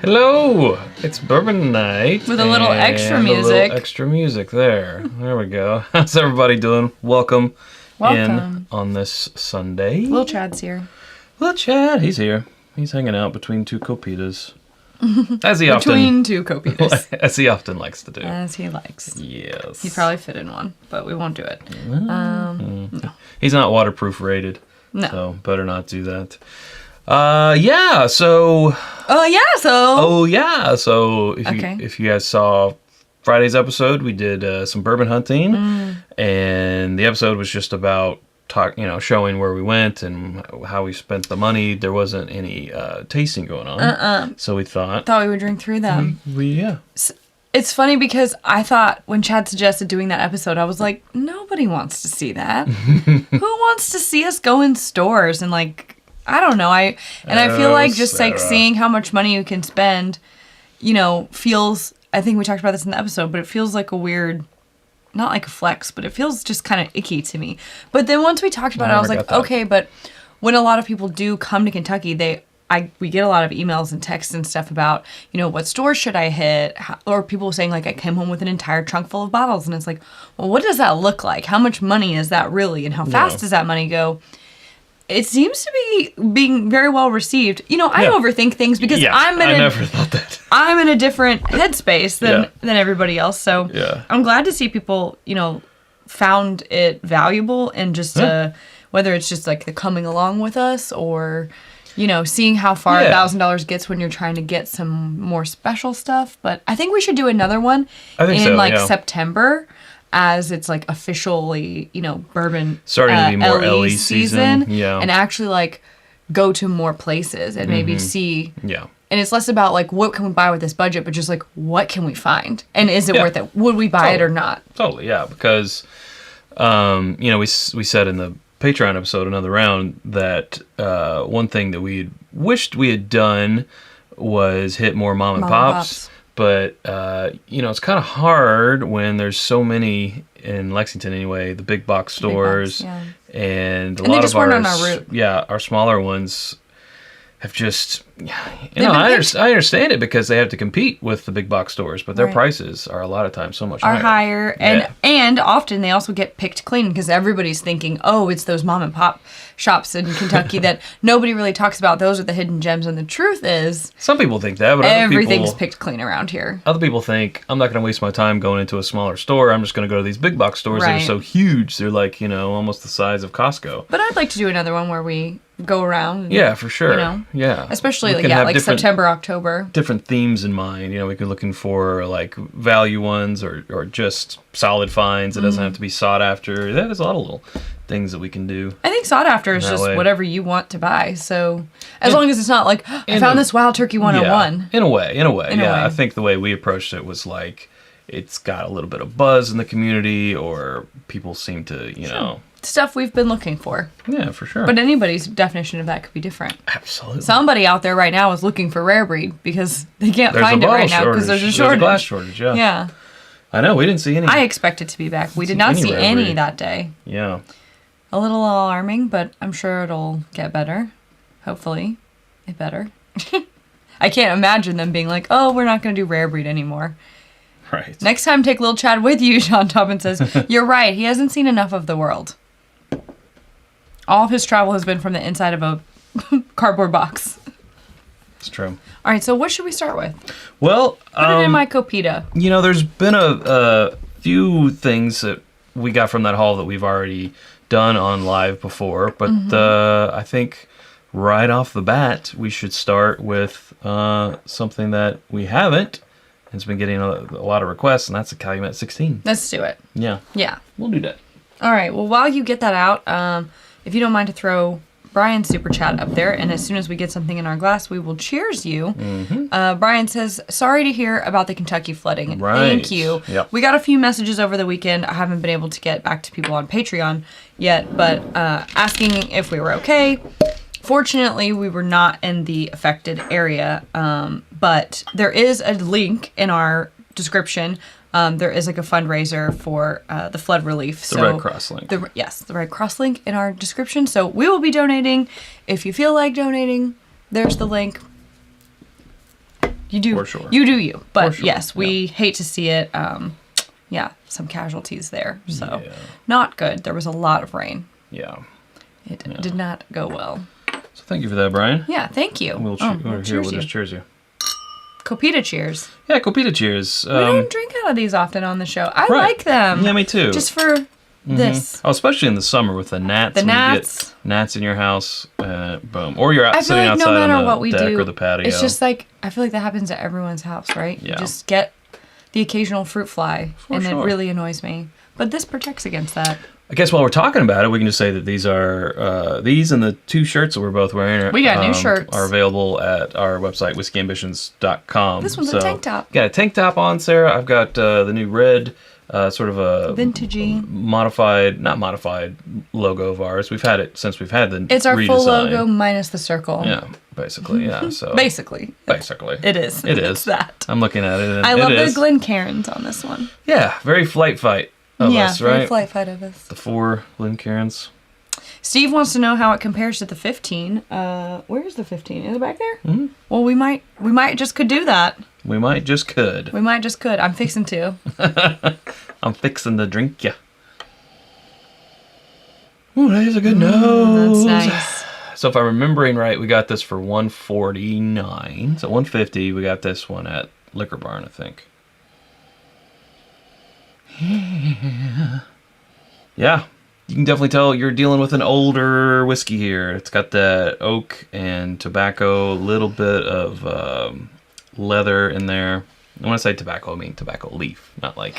Hello, it's Bourbon Night. With a little extra music. A little extra music there. There we go. How's everybody doing? Welcome in on this Sunday. Little Chad's here. Little Chad, he's here. He's hanging out between two copitas. Between two copitas. As he often likes to do. As he likes. Yes. He'd probably fit in one, but we won't do it. No. He's not waterproof rated. No. So better not do that. So if you guys saw Friday's episode, we did some bourbon hunting, and the episode was just about showing where we went and how we spent the money. There wasn't any tasting going on, so we thought we would drink through them. It's funny because I thought when Chad suggested doing that episode, I was like, nobody wants to see that. Who wants to see us go in stores and I don't know. I feel like just seeing how much money you can spend, feels, I think we talked about this in the episode, but it feels like a weird, not like a flex, but it feels just kind of icky to me. But then once we talked about it, I was like, okay, but when a lot of people do come to Kentucky, we get a lot of emails and texts and stuff about, what stores should I hit? Or people saying I came home with an entire trunk full of bottles. And it's like, well, what does that look like? How much money is that really? And how fast does that money go? It seems to be being very well received. I overthink things because I never thought that. I'm in a different headspace than everybody else. So I'm glad to see people, found it valuable and just whether it's just the coming along with us or, seeing how far $1,000 gets when you're trying to get some more special stuff. But I think we should do another one in September. As it's officially, bourbon starting to be more LE season, and actually go to more places and maybe see. Yeah. And it's less about what can we buy with this budget, but just what can we find and is it worth it? Would we buy it or not? Totally, yeah. Because, we said in the Patreon episode, another round, that one thing that we wished we had done was hit more mom and pops. But, it's kind of hard when there's so many, in Lexington anyway, the big box stores. And a lot of weren't on our route. Yeah, our smaller ones have just, I understand it because they have to compete with the big box stores, but their prices are a lot of times so much higher. And often they also get picked clean because everybody's thinking, oh, it's those mom and pop shops in Kentucky that nobody really talks about. Those are the hidden gems. And the truth is, some people think that, but everything's picked clean around here. Other people think, I'm not going to waste my time going into a smaller store. I'm just going to go to these big box stores that are so huge. They're almost the size of Costco. But I'd like to do another one where we go around. Yeah, for sure. Yeah. Especially September, October. Different themes in mind. We could looking for value ones or just solid finds. It doesn't have to be sought after. There's a lot of little things that we can do. I think sought after is just whatever you want to buy. So as long as it's not I found this Wild Turkey 101. In a way. I think the way we approached it was it's got a little bit of buzz in the community, or people seem to, stuff we've been looking for. Yeah, for sure. But anybody's definition of that could be different. Absolutely. Somebody out there right now is looking for rare breed because they can't find it right now because there's a shortage. There's a glass shortage, Yeah. I know, we didn't see any. I expect it to be back. We did not see any that day. Yeah. A little alarming, but I'm sure it'll get better. Hopefully. It better. I can't imagine them being oh, we're not going to do rare breed anymore. Right. Next time, take Lil Chad with you, Sean Tobin says. You're right. He hasn't seen enough of the world. All of his travel has been from the inside of a cardboard box. It's true. All right, so what should we start with? Well, put it in my copita. There's been a few things that we got from that haul that we've already done on live before, but I think right off the bat we should start with something that we haven't. It's been getting a lot of requests, and that's a Calumet 16. Let's do it. Yeah. We'll do that. All right. Well, while you get that out, if you don't mind to throw Brian's super chat up there, and as soon as we get something in our glass, we will cheers you. Brian says, sorry to hear about the Kentucky flooding. Right. Thank you. Yep. We got a few messages over the weekend. I haven't been able to get back to people on Patreon yet, but asking if we were okay. Fortunately, we were not in the affected area, but there is a link in our description. There is a fundraiser for the flood relief. The Red Cross link. The Red Cross link in our description. So we will be donating. If you feel like donating, there's the link. You do. For sure. You do you. But sure. yes, we hate to see it. Some casualties there. So not good. There was a lot of rain. Yeah. It did not go well. So thank you for that, Brian. Yeah, thank you. We'll just cheers you. Copita cheers. Yeah, Copita cheers. We don't drink out of these often on the show. I like them. Yeah, me too. Just for this. Oh, especially in the summer with the gnats. The gnats. When you get gnats in your house, boom. Or you're out sitting outside on the deck or the patio. It's just like, I feel like that happens at everyone's house, right? Yeah. You just get the occasional fruit fly, it really annoys me. But this protects against that. I guess while we're talking about it, we can just say that these are these and the 2 shirts that we're both wearing. We got new shirts. Are available at our website whiskyambitions.com. This one's a tank top. Got a tank top on, Sarah. I've got the new red, sort of a vintagey, not modified logo of ours. We've had it since we've had the. It's our redesign. Full logo minus the circle. Yeah, basically. Yeah. So basically, it is. It's that. I'm looking at it. And I love the Glencairns on this one. Yeah, very flight fight. Of us, right? Very flight fight of us. The 4 Glencairns. Steve wants to know how it compares to the 15. Where's the 15? Is it back there? Mm-hmm. Well, we might just could do that. We might just could. I'm fixing to. I'm fixing to drink ya. Ooh, that is a good nose. That's nice. So if I'm remembering right, we got this for $149. So $150. We got this one at Liquor Barn, I think. Yeah, you can definitely tell you're dealing with an older whiskey here. It's got that oak and tobacco, a little bit of leather in there. When I say tobacco, I mean tobacco leaf, not like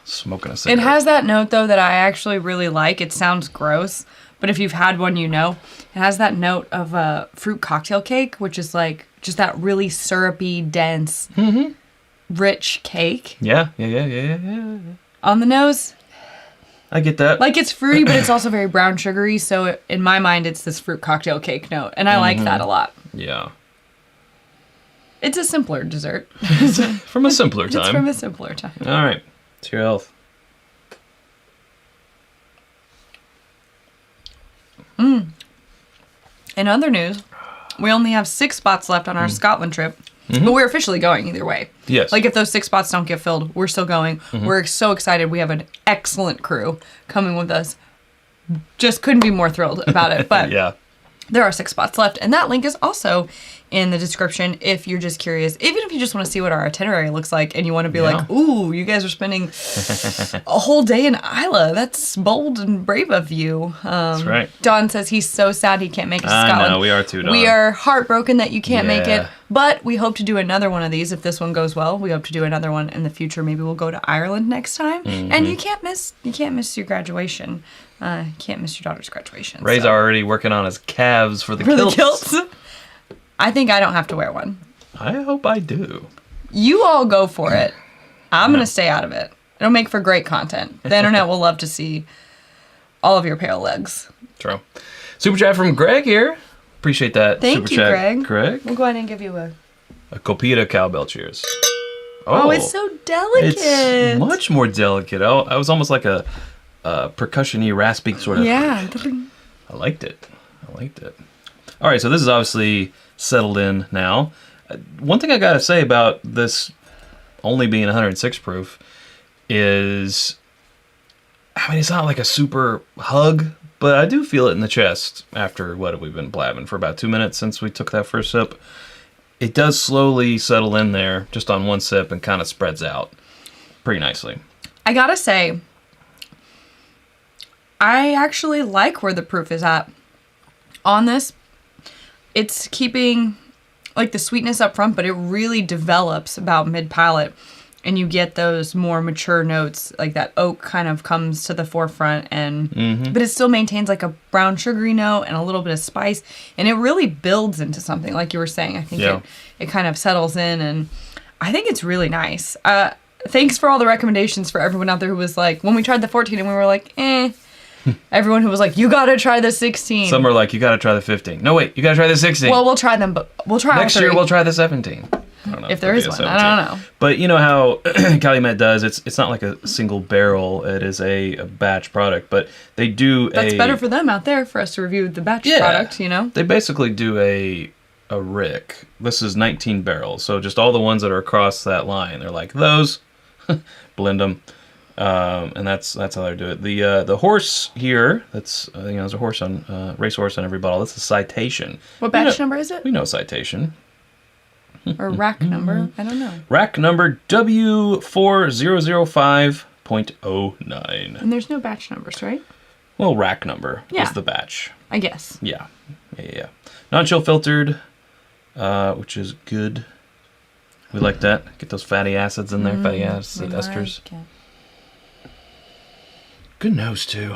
smoking a cigarette. It has that note, though, that I actually really like. It sounds gross, but if you've had one, you know. It has that note of a fruit cocktail cake, which is like just that really syrupy, dense, rich cake. Yeah. On the nose, I get that. like it's fruity, but it's also very brown sugary. So in my mind, it's this fruit cocktail cake note, and I like that a lot. Yeah. It's a simpler dessert. From a simpler time. It's from a simpler time. All right. To your health. In other news, we only have 6 spots left on our Scotland trip. But we're officially going either way. Yes. Like if those 6 spots don't get filled, we're still going. We're so excited. We have an excellent crew coming with us. Just couldn't be more thrilled about it. But yeah. There are 6 spots left. And that link is also in the description if you're just curious. Even if you just want to see what our itinerary looks like and you want to be like, ooh, you guys are spending a whole day in Islay. That's bold and brave of you. That's right. Don says he's so sad he can't make it to Scotland. I know, we are too, Don. We are heartbroken that you can't make it. But we hope to do another one of these if this one goes well. We hope to do another one in the future. Maybe we'll go to Ireland next time. And you can't miss your graduation. Can't miss your daughter's graduation. Ray's already working on his calves for the kilts. I think I don't have to wear one. I hope I do. You all go for it. I'm going to stay out of it. It'll make for great content. The internet will love to see all of your pale legs. True. Super chat from Greg here. Appreciate that. Thank you, chat, Greg. We'll go ahead and give you a Copita cowbell cheers. Oh, it's so delicate. It's much more delicate. I was almost like a percussion-y, raspy sort of. Yeah. I liked it. All right, so this is obviously settled in now. One thing I got to say about this only being 106 proof is, I mean, it's not like a super hug, but I do feel it in the chest after what have we been blabbing for about 2 minutes since we took that first sip. It does slowly settle in there just on one sip and kind of spreads out pretty nicely. I got to say, I actually like where the proof is at on this. It's keeping like the sweetness up front, but it really develops about mid-palate, and you get those more mature notes, like that oak kind of comes to the forefront, and but it still maintains like a brown sugary note and a little bit of spice, and it really builds into something like you were saying. I think it kind of settles in, and I think it's really nice. Thanks for all the recommendations for everyone out there who was like, when we tried the 14 and we were like, everyone who was like, you gotta try the 16. Some were like, you gotta try the 15. No, wait, you gotta try the 16. Well, we'll try them, but we'll try next year. We'll try the 17. I don't know if there is one. 17. I don't know. But you know how Calumet does? It's not like a single barrel. It is a batch product. But they do That's better for them out there for us to review the batch product. You know. They basically do a rick. This is 19 barrels, so just all the ones that are across that line. They're like those, blend them, and that's how they do it. The horse here, that's there's a horse on racehorse on every bottle. That's a Citation. What batch number is it? We know Citation. Or rack number? I don't know. Rack number W4005.09. And there's no batch numbers, right? Well, rack number is the batch. I guess. Yeah. Non-chill filtered, which is good. We like that. Get those fatty acids in there, fatty acid esters. Like Good nose, too.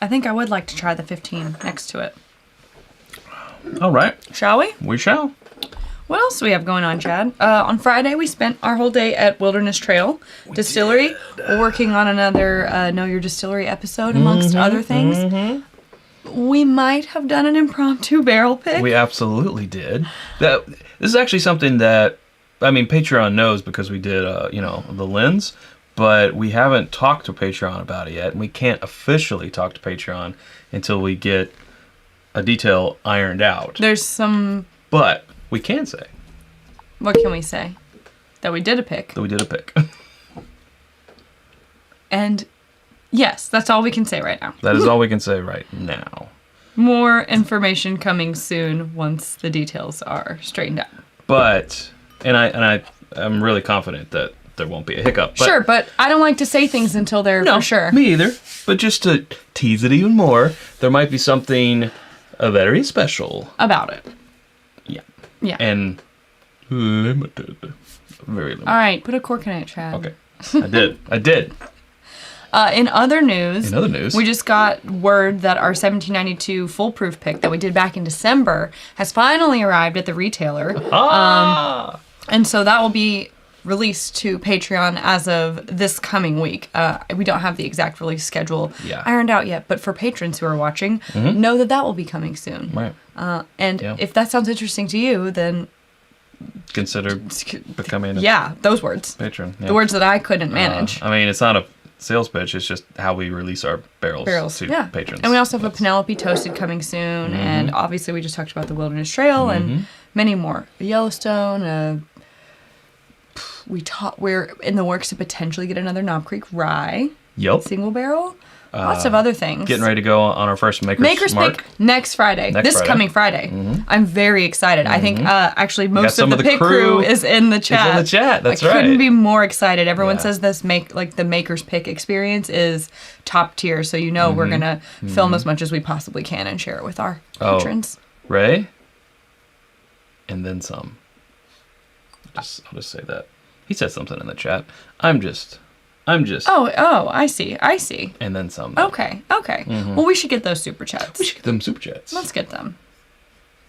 I think I would like to try the 15 next to it. All right. Shall we? We shall. What else do we have going on, Chad? On Friday, we spent our whole day at Wilderness Trail Distillery, working on another Know Your Distillery episode, amongst other things. We might have done an impromptu barrel pick. We absolutely did. This is actually something that, Patreon knows because we did, the lens, but we haven't talked to Patreon about it yet, and we can't officially talk to Patreon until we get a detail ironed out. There's some... But we can say. What can we say? That we did a pick. And yes, that's all we can say right now. That is all we can say right now. More information coming soon once the details are straightened out. But, I'm really confident that there won't be a hiccup. But, sure, but I don't like to say things until they're for sure. Me either. But just to tease it even more, there might be something very special about it. Yeah. And limited. Very limited. All right, put a cork in it, Chad. Okay. I did. In other news, we just got word that our 1792 foolproof pick that we did back in December has finally arrived at the retailer. And so that will be released to Patreon as of this coming week. We don't have the exact release schedule ironed out yet, but for patrons who are watching, know that will be coming soon. Right. If that sounds interesting to you, then consider becoming those words. Patron. Yeah. The words that I couldn't manage. It's not a sales pitch. It's just how we release our barrels to patrons. And we also have a Penelope Toasted coming soon, and obviously we just talked about the Wilderness Trail and many more. The Yellowstone. We're in the works to potentially get another Knob Creek Rye. Yep. Single barrel. Lots of other things. Getting ready to go on our first Maker's Mark. Pick next Friday. Coming Friday. I'm very excited. I think actually most of the pit crew is in the chat. It's in the chat. That's right. I couldn't be more excited. Everyone says the Maker's Pick experience is top tier. So we're gonna film as much as we possibly can and share it with our patrons. Ray. And then some. I'll just say that. He said something in the chat. I'm just. Oh, I see. And then some. Okay. Well, we should get those super chats. We should get them super chats. Let's get them.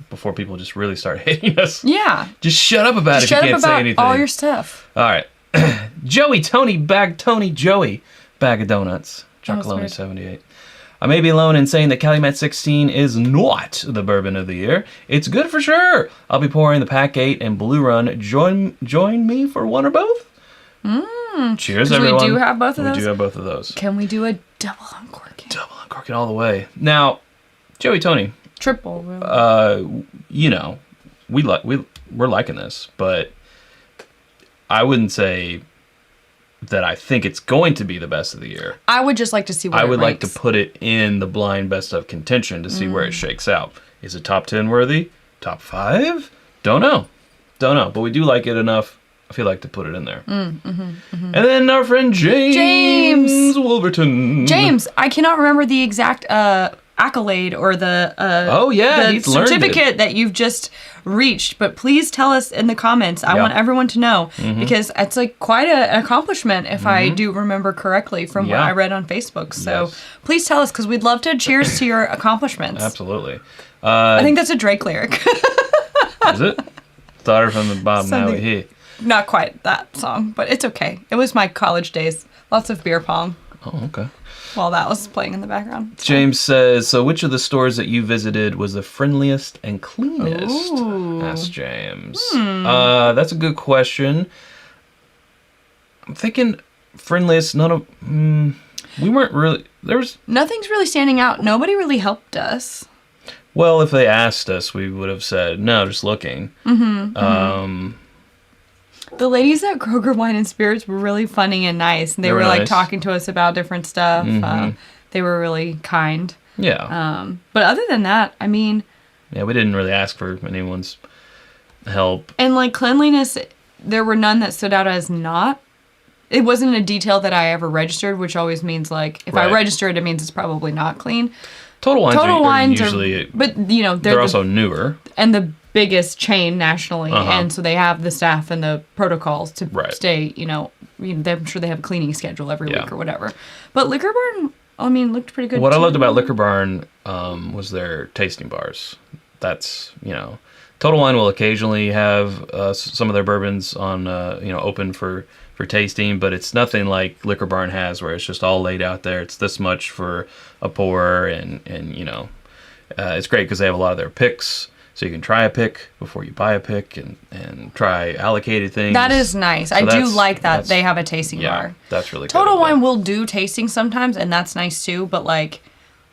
Before people just really start hating us. Yeah. Just shut up about it if you can't say anything. All your stuff. All right. Joey, Bag of Donuts. Chocolonely 78. I may be alone in saying that Calumet 16 is not the bourbon of the year. It's good for sure. I'll be pouring the Pack 8 and Blue Run. Join me for one or both? Cheers, everyone. We do have both of those? We do have both of those. Can we do a double uncorking? Double uncorking all the way. Now, Joey, Tony. Triple. We're liking this, but I wouldn't say that I think it's going to be the best of the year. I would just like to see where I would like to put it in the blind best of contention to see where it shakes out. Is it top 10 worthy? Top 5? Don't know. But we do like it enough. I feel like to put it in there. And then our friend James Wolverton. James, I cannot remember the exact accolade or the the certificate that you've just reached, but please tell us in the comments. I want everyone to know because it's like quite an accomplishment if I do remember correctly from what I read on Facebook. So please tell us because we'd love to cheers to your accomplishments. Absolutely. I think that's a Drake lyric. Is it? Started from the bottom, now we're here. Not quite that song, but it's okay. It was my college days. Lots of beer pong. Oh, okay. While that was playing in the background. James says, so which of the stores that you visited was the friendliest and cleanest? Asked James. That's a good question. I'm thinking friendliest, we weren't really, nothing's really standing out. Nobody really helped us. Well, if they asked us, we would have said, no, just looking. The ladies at Kroger Wine and Spirits were really funny and nice. And they were like nice. talking to us about different stuff. They were really kind. Yeah. But other than that, I mean... Yeah, we didn't really ask for anyone's help. And like cleanliness, there were none that stood out as not. It wasn't a detail that I ever registered, which always means like, if I register it, it means it's probably not clean. Total Wines are usually... but, you know, they're also newer. And the biggest chain nationally. And so they have the staff and the protocols to stay, you know, I'm sure they have a cleaning schedule every week or whatever. But Liquor Barn, I mean, looked pretty good What too. I loved about Liquor Barn was their tasting bars. That's, you know... Total Wine will occasionally have some of their bourbons on, open for tasting, but it's nothing like Liquor Barn has, where it's just all laid out there. It's this much for a pour, and it's great because they have a lot of their picks, so you can try a pick before you buy a pick, and try allocated things. That is nice. So I do like that they have a tasting bar. That's really good. Total Wine will do tasting sometimes, and that's nice too, but like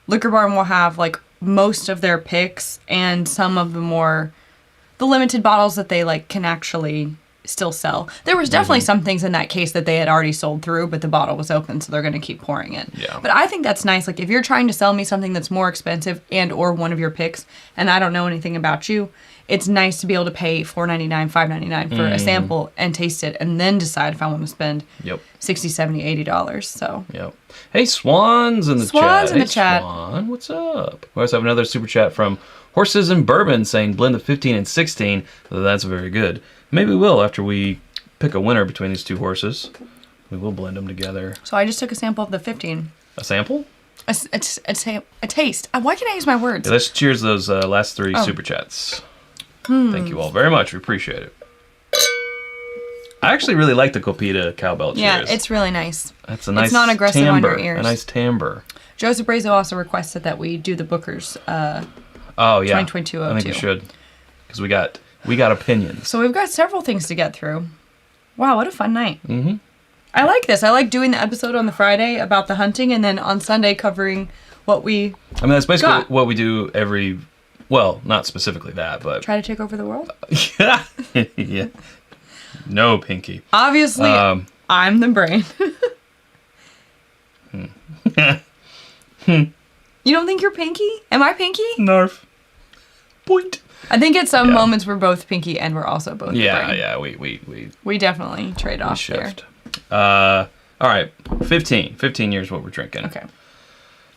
Liquor Barn will have like most of their picks and some of the limited bottles that they like can actually still sell. There was definitely some things in that case that they had already sold through, but the bottle was open, so they're going to keep pouring it. Yeah. But I think that's nice. Like if you're trying to sell me something that's more expensive and or one of your picks, and I don't know anything about you, it's nice to be able to pay $4.99, $5.99 for a sample and taste it, and then decide if I want to spend $60, $70, $80. So. Yep. Hey, Swan's in the chat. Swan, what's up? We also have another super chat from Horses and Bourbon saying blend of 15 and 16. That's very good. Maybe we will after we pick a winner between these two horses. We will blend them together. So I just took a sample of the 15. A sample? A taste. Why can't I use my words? Yeah, let's cheers those last three super chats. Thank you all very much. We appreciate it. I actually really like the Copita Cowbell cheers. Yeah, it's really nice. That's a nice It's not aggressive timbre, on your ears. A nice timbre. Joseph Brazo also requested that we do the Booker's 2022 2022-02. I think we should. Because we got opinions. So we've got several things to get through. Wow, what a fun night. I like this. I like doing the episode on the Friday about the hunting, and then on Sunday covering what we that's basically what we do every... Well, not specifically that, but... Try to take over the world? Yeah. No, Pinky. Obviously, I'm the brain. You don't think you're Pinky? Am I Pinky? Narf. Point. I think at some moments we're both Pinky and we're also both the brain. Yeah, we definitely trade off shift. There. All right, 15 years what we're drinking. Okay.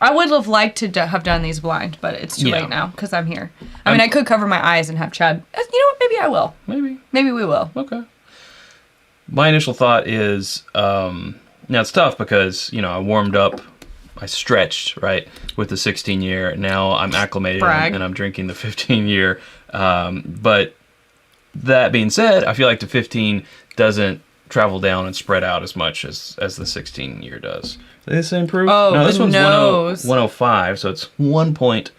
I would have liked to have done these blind, but it's too late now because I'm here. I mean, I could cover my eyes and have Chad. You know what? Maybe I will. Maybe we will. Okay. My initial thought is, now it's tough because, I warmed up, I stretched, right, with the 16-year. Now I'm acclimated and I'm drinking the 15-year. But that being said, I feel like the 15 doesn't travel down and spread out as much as the 16-year does. Is this improve? Oh, no, this one's nose. 105, so it's 1 point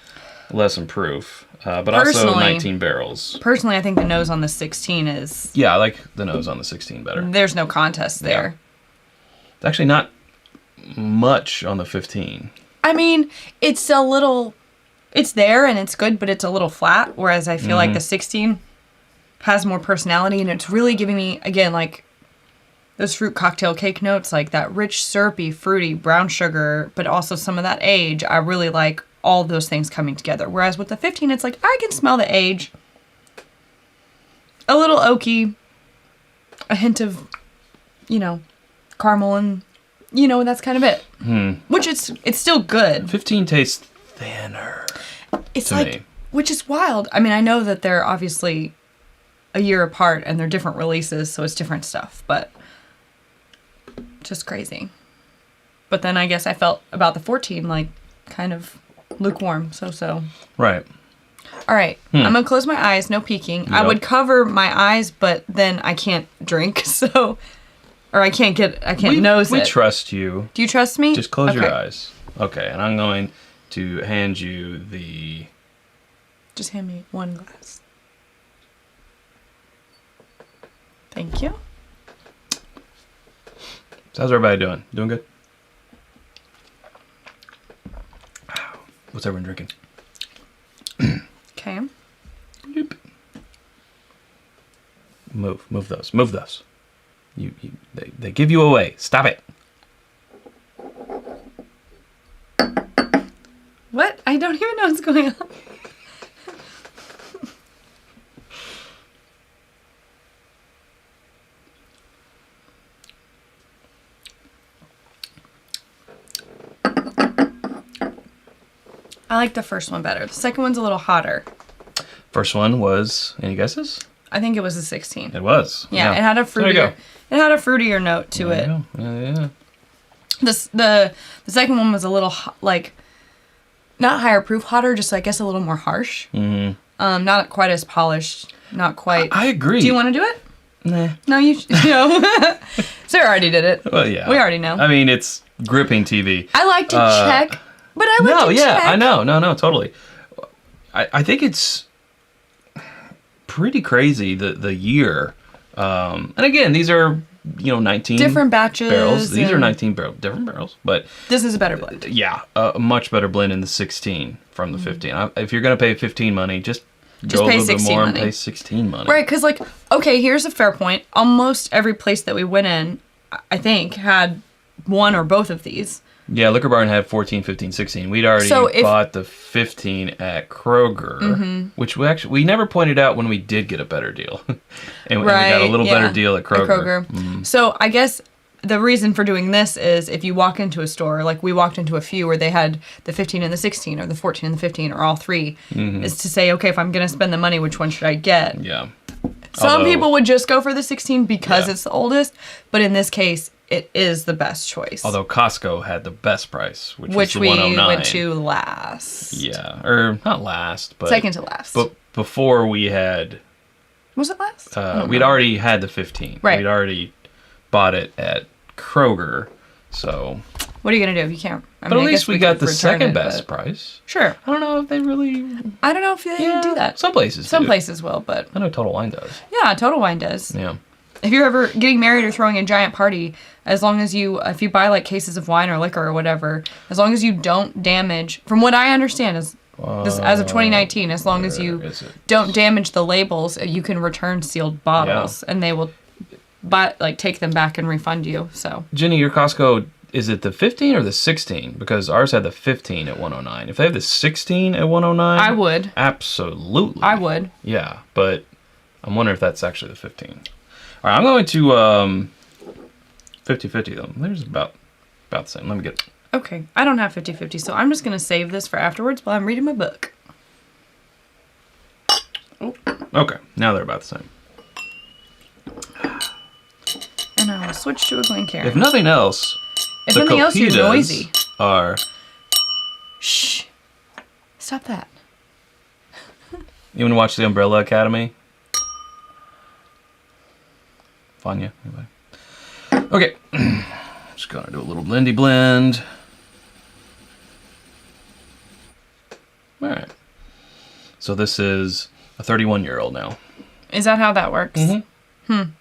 less in proof. But also 19 barrels. Personally, I think the nose on the 16 is... Yeah, I like the nose on the 16 better. There's no contest there. Yeah. It's actually not much on the 15. I mean, it's a little... It's there and it's good, but it's a little flat. Whereas I feel like the 16 has more personality, and it's really giving me, again, like... those fruit cocktail cake notes, like that rich, syrupy, fruity, brown sugar, but also some of that age. I really like all those things coming together. Whereas with the 15, it's like, I can smell the age. A little oaky. A hint of, caramel, and, that's kind of it. Which it's still good. 15 tastes thinner. It's like, me. Which is wild. I mean, I know that they're obviously a year apart and they're different releases, so it's different stuff, but... just crazy. But then I guess I felt about the 14 like kind of lukewarm, so. Right. All right. I'm going to close my eyes, no peeking. Yep. I would cover my eyes, but then I can't drink, so... Or I can't nose it. We trust you. Do you trust me? Just close your eyes. Okay, and I'm going to hand you the... Just hand me one glass. Thank you. So how's everybody doing? Doing good? What's everyone drinking? Okay. Yep. Move those. They give you away. Stop it. What? I don't even know what's going on. I like the first one better. The second one's a little hotter. First one was, any guesses? I think it was a 16. It was. Yeah, it had a fruitier. It had a fruitier note to it. Yeah. The second one was a little like not higher proof, hotter, just I guess a little more harsh. Mm-hmm. Not quite as polished. Not quite. I agree. Do you want to do it? Nah. No, you know. Sarah already did it. Well, yeah. We already know. I mean, it's gripping TV. I like to check, but I like to check. I know. No, totally. I think it's pretty crazy the year. And again, these are 19 different batches barrels. These are 19 different barrels, but this is a better blend. Yeah, a much better blend in the 16 from the 15. If you're gonna pay 15 money, just go pay a little bit 16 more money. and pay 16 money. Right, because okay, here's a fair point. Almost every place that we went in, I think, had one or both of these. Yeah, Liquor Barn had 14, 15, 16. We'd already bought the 15 at Kroger, which we never pointed out when we did get a better deal. and we got a little better deal at Kroger. Mm-hmm. So I guess the reason for doing this is if you walk into a store, like we walked into a few where they had the 15 and the 16 or the 14 and the 15 or all three, is to say, okay, if I'm going to spend the money, which one should I get? Yeah. Some people would just go for the 16 because it's the oldest, but in this case, it is the best choice. Although Costco had the best price, which was the we 109. went to last. Yeah, or not last, but second to last. But before we had, was it last? We'd already had the 15. Right. We'd already bought it at Kroger, so. What are you gonna do if you can't? But at least we got the second best price. Sure. I don't know if they really. I don't know if they do that. Some places. Some places will, but I know Total Wine does. Yeah, Total Wine does. Yeah. If you're ever getting married or throwing a giant party, as long as if you buy like cases of wine or liquor or whatever, as long as you don't damage, from what I understand is as of 2019, as long as you don't damage the labels, you can return sealed bottles and they will take them back and refund you. So Jenny, your Costco, is it the 15 or the 16? Because ours had the 15 at 109. If they have the 16 at 109, I would. Absolutely. I would. Yeah, but I'm wondering if that's actually the 15. All right, I'm going to 50-50 them. There's about the same. Let me get it. Okay, I don't have 50-50, so I'm just going to save this for afterwards while I'm reading my book. Oh. Okay, now they're about the same. And I will switch to a Glencairn. If nothing else, you're noisy. Shh. Stop that. You want to watch The Umbrella Academy? Fanya, anyway. Okay. Just gonna do a little blendy blend. Alright. So this is a 31-year-old now. Is that how that works? Mm-hmm.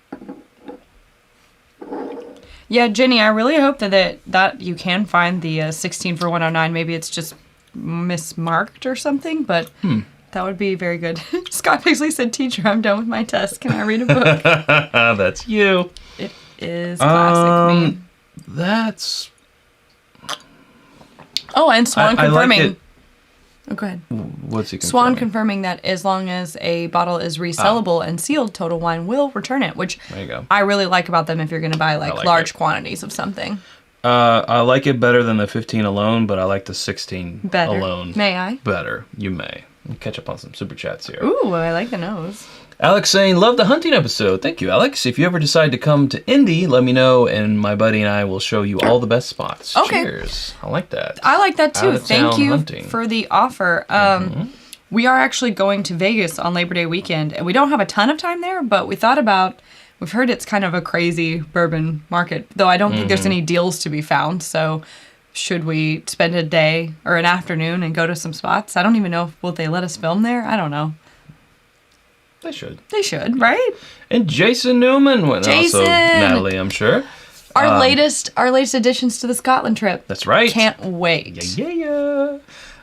Yeah, Jenny, I really hope that you can find the 16 for 109. Maybe it's just mismarked or something, but that would be very good. Scott Paisley said, "Teacher, I'm done with my test. Can I read a book?" That's you. It is classic me. That's... Oh, and Swan confirming. I like it. Oh, go ahead. What's he confirming? Swan confirming that as long as a bottle is resellable and sealed, Total Wine will return it, which there you go. I really like about them if you're going to buy large quantities of something. I like it better than the 15 alone, but I like the 16 better. Alone. May I? Better. You may. We'll catch up on some super chats here. Ooh, I like the nose. Alex saying, love the hunting episode. Thank you, Alex. If you ever decide to come to Indy, let me know, and my buddy and I will show you all the best spots. Okay. Cheers. I like that. I like that too. Thank you hunting. for the offer. We are actually going to Vegas on Labor Day weekend, and we don't have a ton of time there, but we've heard it's kind of a crazy bourbon market, though I don't think there's any deals to be found, so should we spend a day or an afternoon and go to some spots? I don't even know will they let us film there? I don't know. They should. They should, right? And Jason Newman went also. Natalie, I'm sure. Our latest additions to the Scotland trip. That's right. Can't wait. Yeah.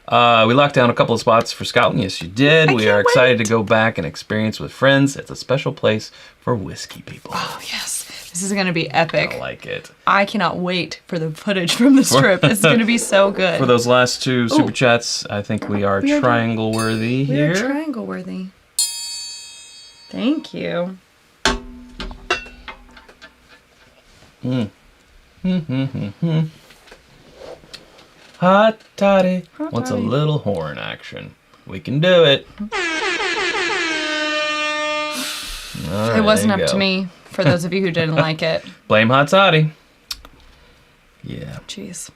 We locked down a couple of spots for Scotland. Yes, you did. We are excited to go back and experience with friends. It's a special place for whiskey people. Oh, yes. This is going to be epic. I like it. I cannot wait for the footage from this trip. It's going to be so good. For those last 2 Super Chats, I think we are triangle worthy here. We are triangle worthy. Thank you. Hot toddy wants a little horn action. We can do it. Right, it wasn't up to me, for those of you who didn't like it. Blame Hot Toddy. Yeah. Jeez.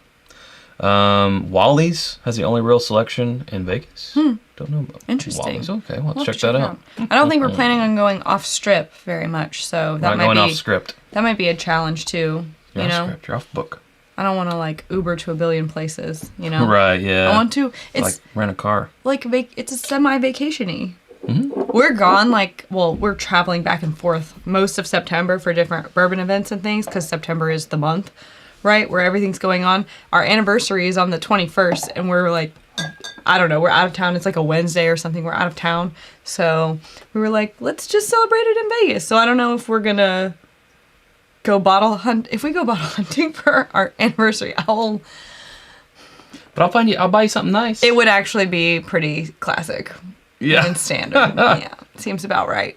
Wally's has the only real selection in Vegas. Don't know about Interesting. Wally's. Okay, well, let's check that out. I don't think we're planning on going off strip very much, so that might going be off script. That might be a challenge too. You're off script. You're off book. I don't want to like Uber to a billion places. Right. Yeah. I want to. It's like rent a car. Like it's a semi-vacation-y. We're gone, we're traveling back and forth most of September for different bourbon events and things, because September is the month, right, where everything's going on. Our anniversary is on the 21st, and we're like, I don't know, we're out of town. It's like a Wednesday or something. We're out of town. So we were like, let's just celebrate it in Vegas. So I don't know if we're going to go bottle hunt. If we go bottle hunting for our anniversary, But I'll buy you something nice. It would actually be pretty classic. Yeah. And standard. Yeah. Seems about right.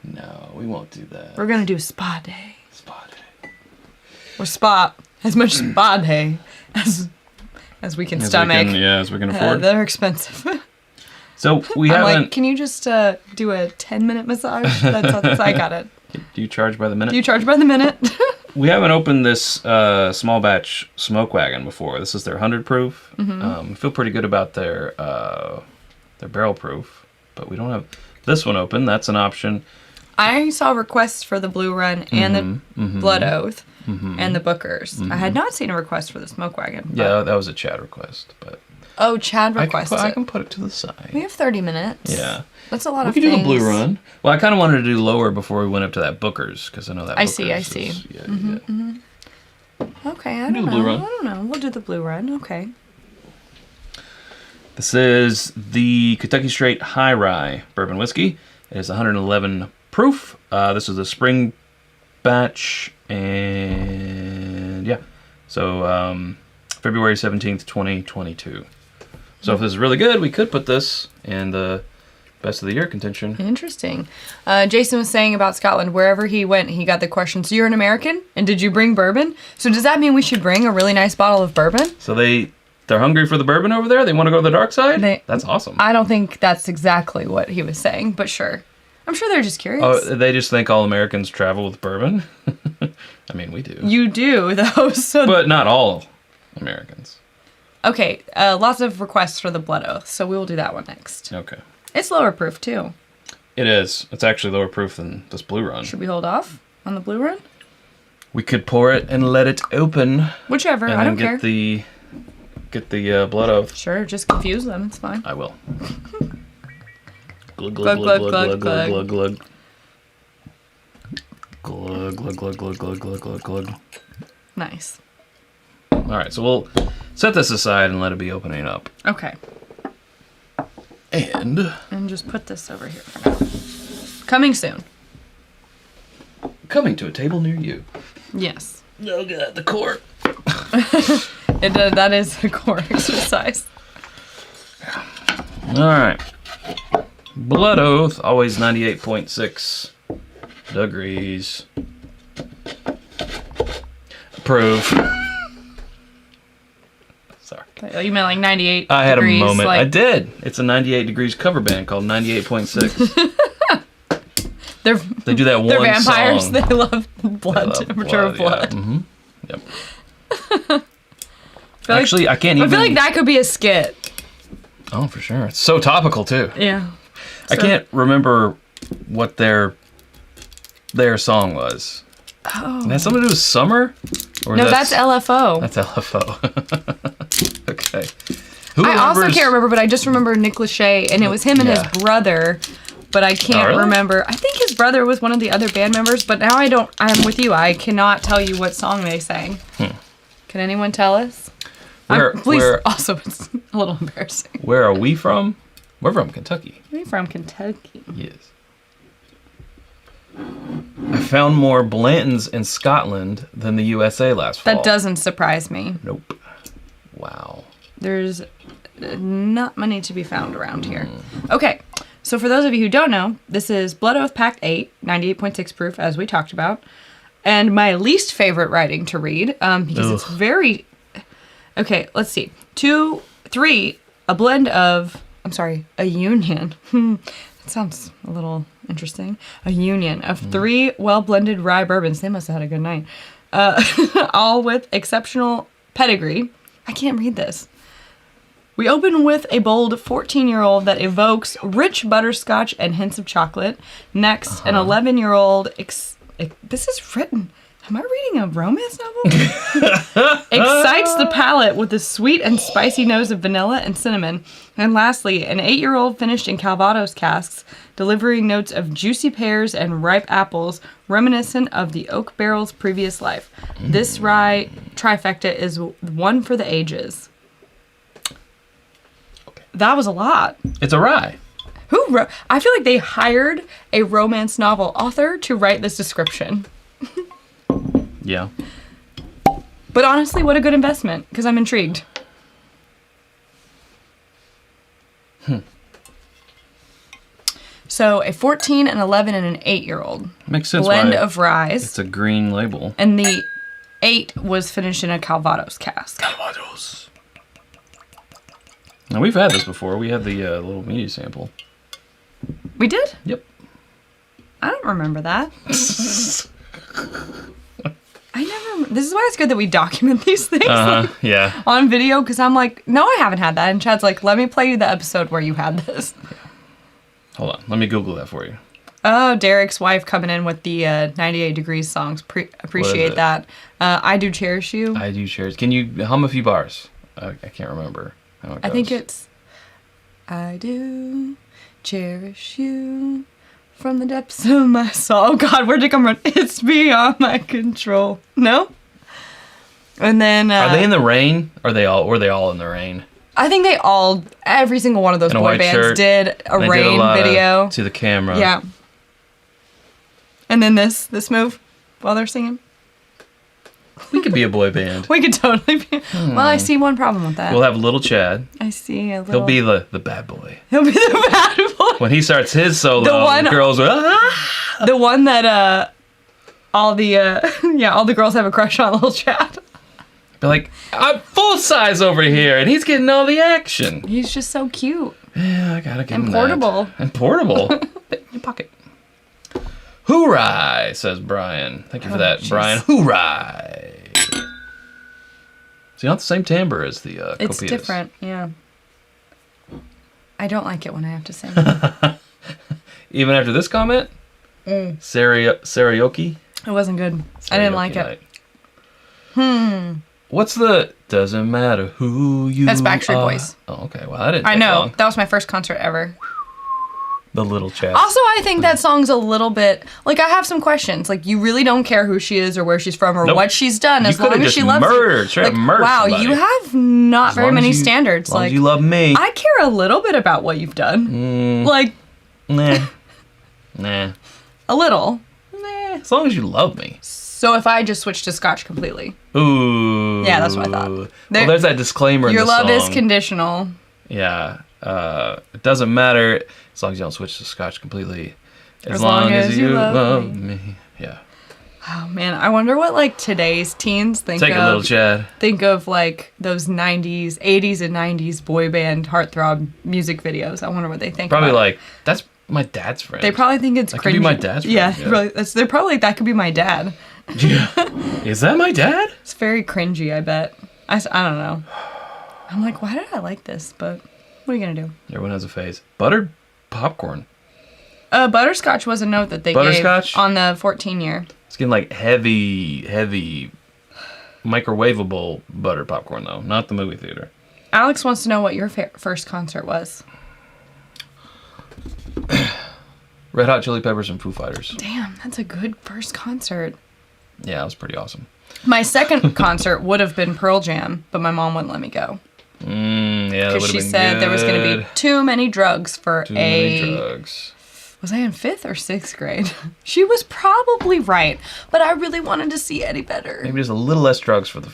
No, we won't do that. We're going to do spa day. Spa day. Or spa. As much spa day as we can stomach. As we can afford. They're expensive. So we haven't... like, can you just do a 10-minute massage? That's I got it. Do you charge by the minute? Do you charge by the minute? We haven't opened this small batch smoke wagon before. This is their 100 proof. I feel pretty good about their barrel proof, but we don't have this one open. That's an option. I saw requests for the Blue Run and the Blood Oath and the Bookers. I had not seen a request for the smoke wagon. Yeah, that was a Chad request, but Chad requested. I can put it to the side. We have 30 minutes. Yeah, that's a lot of things. We could do the Blue things. Run. Well, I kind of wanted to do lower before we went up to that Bookers, because I know that. I Bookers see. Yeah. Okay, I don't know. Blue Run. I don't know. We'll do the Blue Run. Okay. This is the Kentucky Straight High Rye Bourbon Whiskey. It is 111 proof. This is a spring batch, and yeah. So February 17th, 2022. So if this is really good, we could put this in the best of the year contention. Interesting. Jason was saying about Scotland, wherever he went, he got the question, so you're an American? And did you bring bourbon? So does that mean we should bring a really nice bottle of bourbon? So they're hungry for the bourbon over there? They want to go to the dark side? That's awesome. I don't think that's exactly what he was saying, but sure. I'm sure they're just curious. Oh, they just think all Americans travel with bourbon? I mean, we do. You do, though. But not all Americans. Okay, lots of requests for the Blood Oath, so we will do that one next. Okay. It's lower proof, too. It is. It's actually lower proof than this Blue Run. Should we hold off on the Blue Run? We could pour it and let it open. Whichever, I don't care. Get the Blood Oath. Sure, just confuse them. It's fine. I will. Glug, glug, glug, glug, glug, glug, glug. Glug, glug, glug, glug, glug, glug, glug, glug. Nice. All right, so we'll set this aside and let it be opening up. Okay. And just put this over here for now. Coming soon. Coming to a table near you. Yes. Oh, God, the core. That is a core exercise. All right. Blood Oath, always 98.6 degrees. Approve. Sorry. You meant like 98 I had degrees, a moment. like... I did. It's a 98 degrees cover band called 98.6. They do that one They're vampires. song. They love blood, temperature of blood. Yeah. Mm-hmm. Yep. Actually, I can't even... I feel like that could be a skit. Oh, for sure. It's so topical, too. Yeah. I can't remember what their song was. Oh. It has something to do with summer? Or No, that's LFO. That's LFO. Okay. I also can't remember, but I just remember Nick Lachey, and it was him and his brother, but I can't remember. I think his brother was one of the other band members, but now I'm with you. I cannot tell you what song they sang. Can anyone tell us? Please, also, A little embarrassing. Where are we from? We're from Kentucky. We're from Kentucky. Yes. I found more Blantons in Scotland than the USA last fall. That doesn't surprise me. Nope. Wow. There's not many to be found around here. Okay, so for those of you who don't know, this is Blood Oath Pact 8, 98.6 proof, as we talked about. And my least favorite writing to read, because it's very... Okay, let's see. 2, 3, a blend of... a union. That sounds a little interesting. A union of 3 well-blended rye bourbons. They must have had a good night. All with exceptional pedigree. I can't read this. We open with a bold 14-year-old that evokes rich butterscotch and hints of chocolate. Next, an 11-year-old... this is written... Am I reading a romance novel? Excites the palate with a sweet and spicy nose of vanilla and cinnamon. And lastly, an 8-year-old finished in Calvados casks, delivering notes of juicy pears and ripe apples, reminiscent of the oak barrel's previous life. This rye trifecta is one for the ages. Okay. That was a lot. It's a rye. I feel like they hired a romance novel author to write this description. Yeah. But honestly, what a good investment, because I'm intrigued. So a 14, an 11, and an 8-year-old. Makes sense. Blend of ryes. It's a green label. And the 8 was finished in a Calvados cask. Calvados. Now, we've had this before. We had the little media sample. We did? Yep. I don't remember that. This is why it's good that we document these things yeah. on video, because I'm like, no, I haven't had that. And Chad's like, let me play you the episode where you had this. Hold on. Let me Google that for you. Oh, Derek's wife coming in with the 98 Degrees songs. Appreciate that. I Do Cherish You. I Do Cherish. Can you hum a few bars? I can't remember how it goes. I think it's I do cherish you from the depths of my soul. Oh, God, where'd it come from? It's beyond my control. No? And then... Are they in the rain? Were they all in the rain? I think every single one of those boy bands did a rain video. To the camera. Yeah. And then this move while they're singing. We could be a boy band. We could totally be. Well, I see one problem with that. We'll have little Chad. I see a little... He'll be the bad boy. He'll be the bad boy. When he starts his solo, the girls are... Ah! The one that all the girls have a crush on little Chad. Be like, I'm full size over here, and he's getting all the action. He's just so cute. Yeah, I gotta give him that. And portable. Fit in your pocket. Hooray, says Brian. Thank you for that, geez. Brian. Hooray. So not the same timbre as the Copitas. It's different, yeah. I don't like it when I have to sing. Even after this comment? Karaoke? It wasn't good. I didn't like it. What's the... Doesn't matter who you That's Backstreet Boys. Oh, okay. Well, I didn't I know. long. That was my first concert ever. The little Chad. Also, I think that song's a little bit... Like, I have some questions. Like, you really don't care who she is or where she's from or what she's done as long as she loves you. Like, wow, somebody. you have not very many standards. As long as you love me. I care a little bit about what you've done. Like... Nah. A little. Nah. As long as you love me. So if I just switch to Scotch completely. Ooh. Yeah, that's what I thought. Well, there's that disclaimer in the song. Your love is conditional. Yeah. It doesn't matter as long as you don't switch to Scotch completely. As long as you love me. Yeah. Oh, man. I wonder what, like, today's teens think Take a little Chad. Think of, like, those 90s, 80s and 90s boy band heartthrob music videos. I wonder what they think Probably about like, that's my dad's friend. They probably think it's cringy. That could be my dad's friend. Yeah. They're probably like, that could be my dad. Yeah. Is that my dad? It's very cringy, I bet. I don't know. I'm like, why did I like this? But what are you going to do? Everyone has a phase. Buttered popcorn. Butterscotch was a note that they gave on the 14-year. It's getting like heavy microwavable buttered popcorn, though. Not the movie theater. Alex wants to know what your first concert was. Red Hot Chili Peppers and Foo Fighters. Damn, that's a good first concert. Yeah, it was pretty awesome. My second concert would have been Pearl Jam, but my mom wouldn't let me go. Yeah, that would have been Because she said there was going to be too many drugs for Too many drugs. Was I in 5th or 6th grade? She was probably right, but I really wanted to see Eddie better. Maybe just a little less drugs for the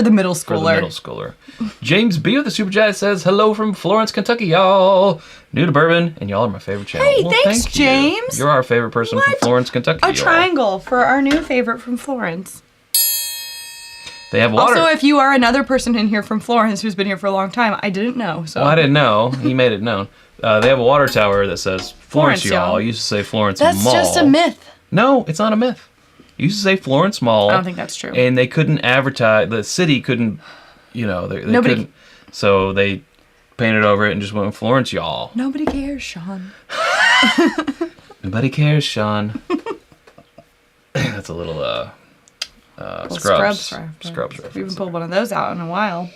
middle schooler. James B. with the Super Chat says, hello from Florence, Kentucky, y'all. New to bourbon, and y'all are my favorite channel. Hey, well, thanks, thank James. You're our favorite person from Florence, Kentucky, A triangle for our new favorite from Florence. They have water. Also, if you are another person in here from Florence who's been here for a long time, I didn't know. So. Well, I didn't know. He made it known. They have a water tower that says Florence, y'all. I used to say Florence Mall. That's just a myth. No, it's not a myth. You used to say Florence Mall. I don't think that's true. And they couldn't advertise. The city couldn't, they Nobody couldn't. So they painted over it and just went with Florence, y'all. Nobody cares, Sean. Nobody cares, Sean. That's a little Scrubs reference. We haven't pulled one of those out in a while.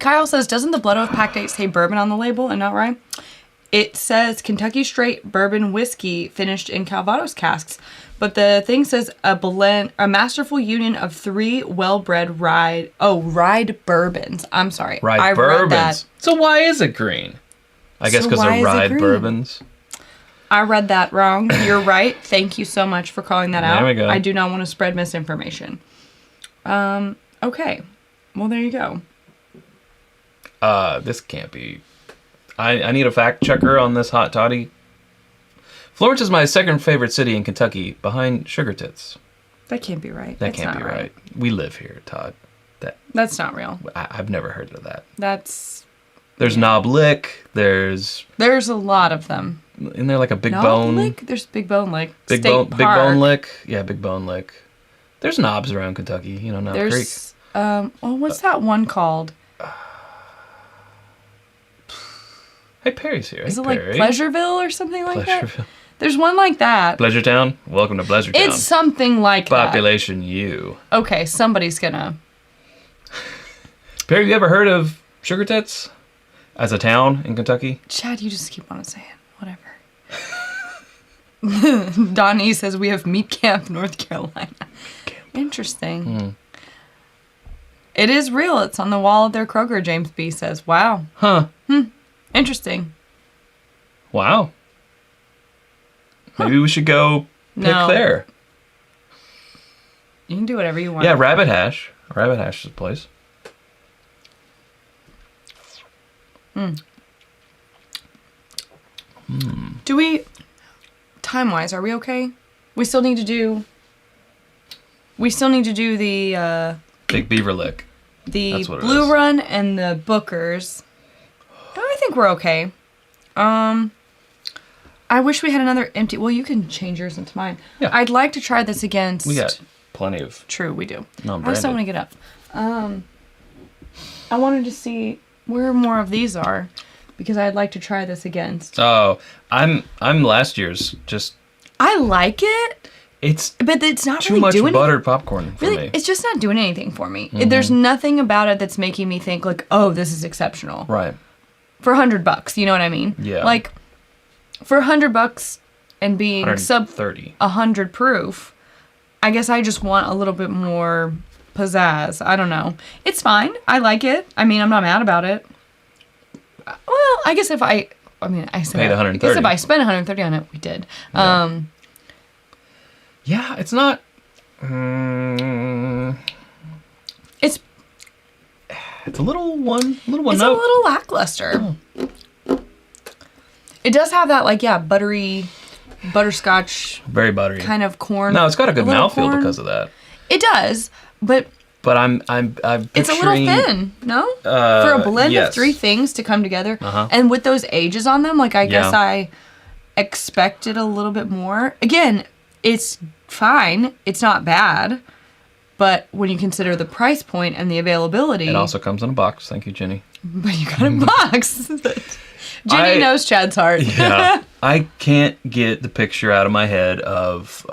Kyle says, doesn't the Blood Oath Pack Date say bourbon on the label and not rye? It says Kentucky Straight Bourbon Whiskey finished in Calvados casks. But the thing says a masterful union of 3 well-bred rye bourbons. I'm sorry. Rye bourbons. Read that. So why is it green? I guess because they're rye bourbons. I read that wrong. You're right. Thank you so much for calling that out. There we go. I do not want to spread misinformation. Okay. Well, there you go. This can't be. I need a fact checker on this hot toddy. Florence is my second favorite city in Kentucky, behind Sugar Tits. That can't be right. That can't be right. We live here, Todd. That's not real. I've never heard of that. There's Knob Lick. There's a lot of them. Isn't there like a Big Knob Bone? Lick? There's Big Bone Lick. Big Bone Lick. Yeah, Big Bone Lick. There's knobs around Kentucky. Knob Creek. What's that one called? Hey, Perry's here. Is it like Pleasureville or something like that? There's one like that. Pleasuretown? Welcome to Pleasuretown. It's something like Population U. Okay, somebody's gonna. Perry, you ever heard of Sugar Tits as a town in Kentucky? Chad, you just keep on saying whatever. Donnie says we have Meat Camp, North Carolina. Interesting. It is real. It's on the wall of their Kroger, James B. says. Wow. Huh. Interesting. Wow. Maybe we should go pick there. You can do whatever you want. Yeah, Rabbit Hash. Rabbit Hash is a place. Do we, time-wise, are we okay? We still need to do the... Big Beaver Lick. The Blue Run and the Bookers. I think we're okay. I wish we had another empty... Well, you can change yours into mine. Yeah. I'd like to try this against... We got plenty of... True, we do. Non-branded. I just don't want to get up. I wanted to see where more of these are, because I'd like to try this against... Oh, I'm last year's. Just... I like it. But it's not too really much doing buttered popcorn for me. It's just not doing anything for me. There's nothing about it that's making me think like, oh, this is exceptional. Right. For $100, you know what I mean? Yeah. Like, for $100 and being sub 100 proof, I guess I just want a little bit more pizzazz. I don't know. It's fine. I like it. I mean, I'm not mad about it. Well, I guess if I said paid 130. I guess if I spent 130 on it, we did. Yeah. Yeah, it's not. It's a little one. It's a little lackluster. Oh. It does have that buttery, butterscotch. Very buttery. Kind of corn. No, it's got a good mouthfeel because of that. It does, but I'm it's a little thin, no? For a blend of 3 things to come together, and with those ages on them, I guess I expected a little bit more. Again, it's fine. It's not bad. But when you consider the price point and the availability... It also comes in a box. Thank you, Jenny. But you got a box. Jenny knows Chad's heart. Yeah. I can't get the picture out of my head of,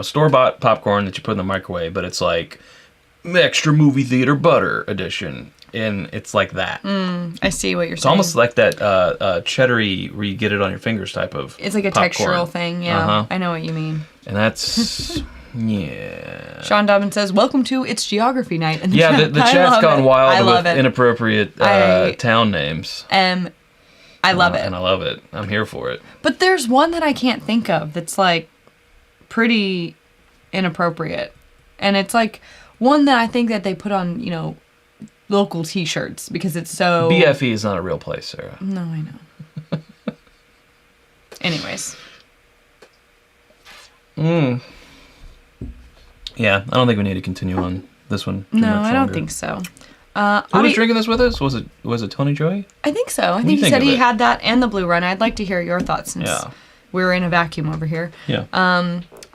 store-bought popcorn that you put in the microwave, but it's like extra movie theater butter edition. And it's like that. I see what you're saying. It's almost like that cheddar-y where you get it on your fingers type of It's like a popcorn. textural thing, yeah. I know what you mean. And that's... Yeah. Sean Dobbin says, welcome to It's Geography Night. And the chat's gone wild with inappropriate town names. I love it. And I love it. I'm here for it. But there's one that I can't think of that's like pretty inappropriate. And it's like one that I think that they put on, you know, local t-shirts because it's so... BFE is not a real place, Sarah. No, I know. Anyways. Yeah, I don't think we need to continue on this one too No, much I don't longer. think so. Who was drinking this with us? Was it Tony Joey? I think so. I think he said he had that and the Blue Run. I'd like to hear your thoughts since we're in a vacuum over here. Yeah.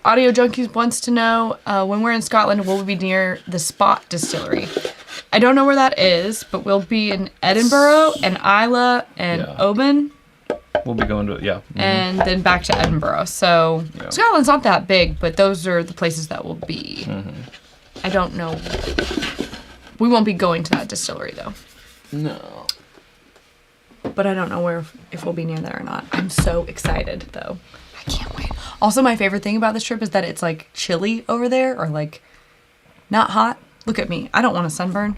Audio Junkies wants to know, when we're in Scotland, will we be near the Spot Distillery? I don't know where that is, but we'll be in Edinburgh and Islay and Oban. We'll be going to, and then back to Edinburgh. So Scotland's not that big, but those are the places that we'll be. I don't know. We won't be going to that distillery, though. No. But I don't know if we'll be near there or not. I'm so excited, though. I can't wait. Also, my favorite thing about this trip is that it's, like, chilly over there, or, like, not hot. Look at me. I don't want a sunburn.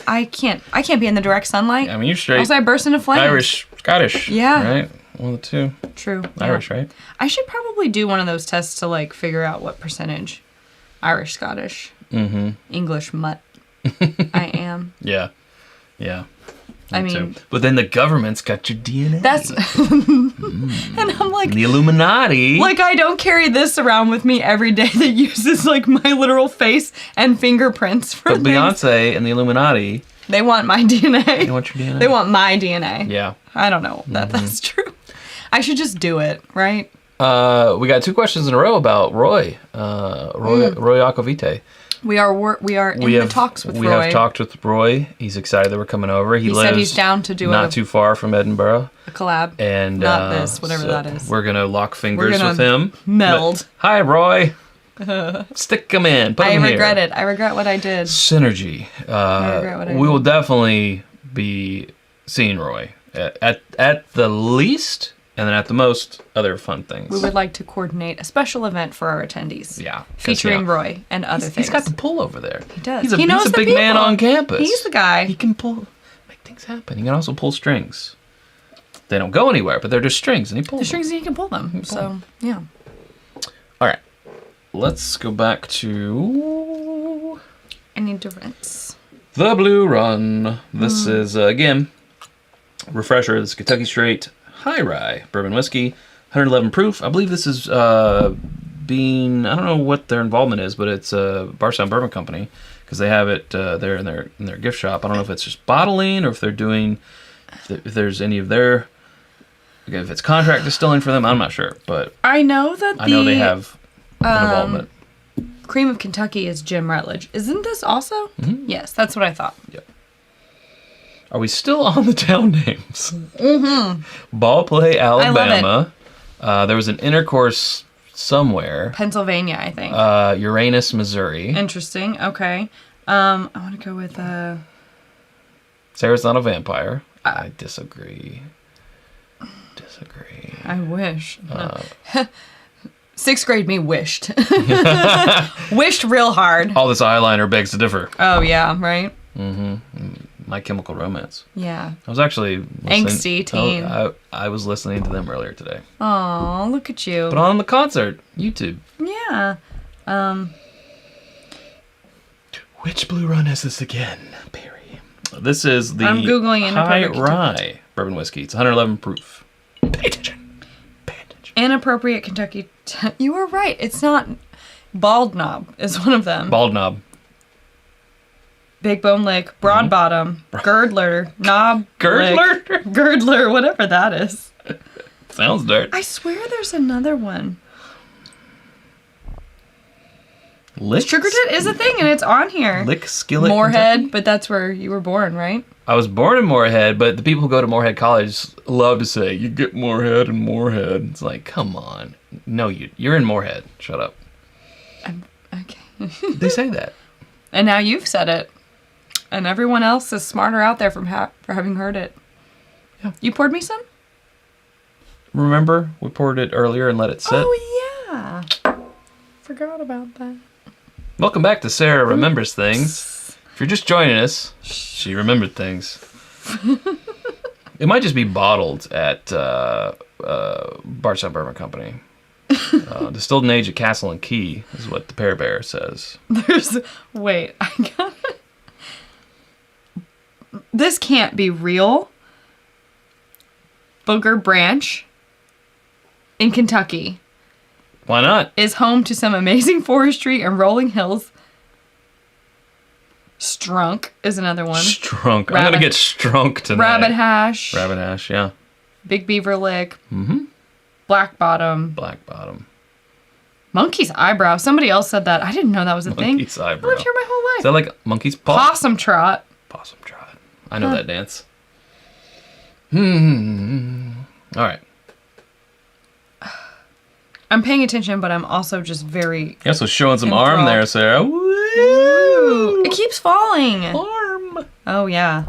I can't be in the direct sunlight. I mean, you're straight. Else I burst into flames. Irish, Scottish. Yeah. Right? One of the two. True. Irish, right? I should probably do one of those tests to, like, figure out what percentage Irish, Scottish, English mutt I am. Yeah. Yeah. I mean, but then the government's got your DNA. That's and I'm like the Illuminati. Like I don't carry this around with me every day that uses like my literal face and fingerprints for But Beyonce and the Illuminati, they want my DNA. They want your DNA. They want my DNA. Yeah. I don't know that that's true. I should just do it, right? We got 2 questions in a row about Roy. Roy Aquavite. We are in the talks with Roy. We have talked with Roy. He's excited that we're coming over. He lives said he's down to do not too far from Edinburgh. A collab. And not this, whatever that is. We're gonna lock fingers with him. Meld. Hi, Roy. Stick him in. Put him here. I regret it. I regret what I did. Synergy. I regret what I did. We will definitely be seeing Roy at the least. And then at the most, other fun things. We would like to coordinate a special event for our attendees. Yeah. Featuring Roy and other things. He's got the pull over there. He does. He's a big man on campus. He's the guy. He can make things happen. He can also pull strings. They don't go anywhere, but they're just strings, and he pulls them. Strings, and he can pull them. Yeah. All right. Let's go back to... I need to rinse. The Blue Run. This is, again, refresher. This is Kentucky Straight High Rye Bourbon Whiskey, 111 proof. I believe this is I don't know what their involvement is, but it's Barstown Bourbon Company because they have it there in their gift shop. I don't know if it's just bottling or if they're doing, if there's any of their, if it's contract distilling for them. I'm not sure, but I know they have an involvement. Cream of Kentucky is Jim Rutledge. Isn't this also? Mm-hmm. Yes, that's what I thought. Yep. Are we still on the town names? Ball Play, Alabama. There was an intercourse somewhere. Pennsylvania, I think. Uranus, Missouri. Interesting. Okay. I want to go with... Sarah's not a vampire. I disagree. I wish. 6th grade me wished. Wished real hard. All this eyeliner begs to differ. Oh, yeah, right? My Chemical Romance. Yeah. I was actually angsty teen. I was listening to them earlier today. Oh, look at you. But on the concert, YouTube. Yeah. Which Blue Run is this again, Barry? This is the I'm Googling High Rye Bourbon Whiskey. It's 111 proof. Pay attention. Inappropriate Kentucky. You were right. It's not. Bald Knob is one of them. Bald Knob. Big Bone Lick, Broad Bottom, Girdler, Knob, Girdler? Girdler, whatever that is. Sounds dirt. I swear there's another one. Sugartit is a thing, and it's on here. Lick Skillet, Moorhead, Kentucky? but that's where you were born, right? I was born in Moorhead, but the people who go to Moorhead College love to say, you get Moorhead and Moorhead. It's like, come on. No, you're in Moorhead. Shut up. Okay. They say that. And now you've said it. And everyone else is smarter out there for having heard it. Yeah. You poured me some? Remember? We poured it earlier and let it sit. Oh, yeah. Forgot about that. Welcome back to Sarah Remembers Things. If you're just joining us, she remembered things. It might just be bottled at Bardstown Bourbon Company. Distilled and aged at Castle and Key is what the Pear Bear says. Wait, I got it. This can't be real. Booger Branch in Kentucky. Why not? Is home to some amazing forestry and rolling hills. Strunk is another one. Strunk. I'm going to get strunk tonight. Rabbit Hash. Rabbit Hash, yeah. Big Beaver Lick. Mm-hmm. Black Bottom. Black Bottom. Monkey's Eyebrow. Somebody else said that. I didn't know that was a thing. Monkey's Eyebrow. I lived here my whole life. Is that like Monkey's Paw? Possum Trot. Possum Trot. I know that dance. All right. I'm paying attention, but I'm also just very... Yeah, so showing some arm there, Sarah. Woo! Ooh, it keeps falling. Arm. Oh, yeah.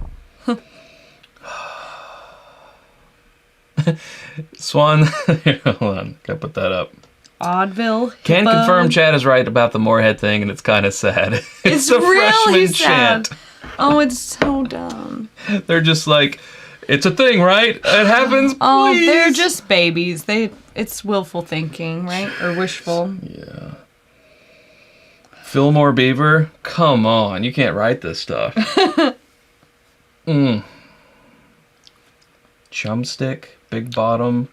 Swan. Hold on. Gotta put that up. Oddville. Can Hippo. confirm Chad is right about the Moorhead thing, and it's kind of sad. It's a really freshman sad. chant. Oh, it's so dumb. They're just like, it's a thing, right? It happens, Oh, please. they're just babies. It's willful thinking, right? Or wishful. Yeah. Fillmore Beaver? Come on, you can't write this stuff. Chumstick, Big Bottom,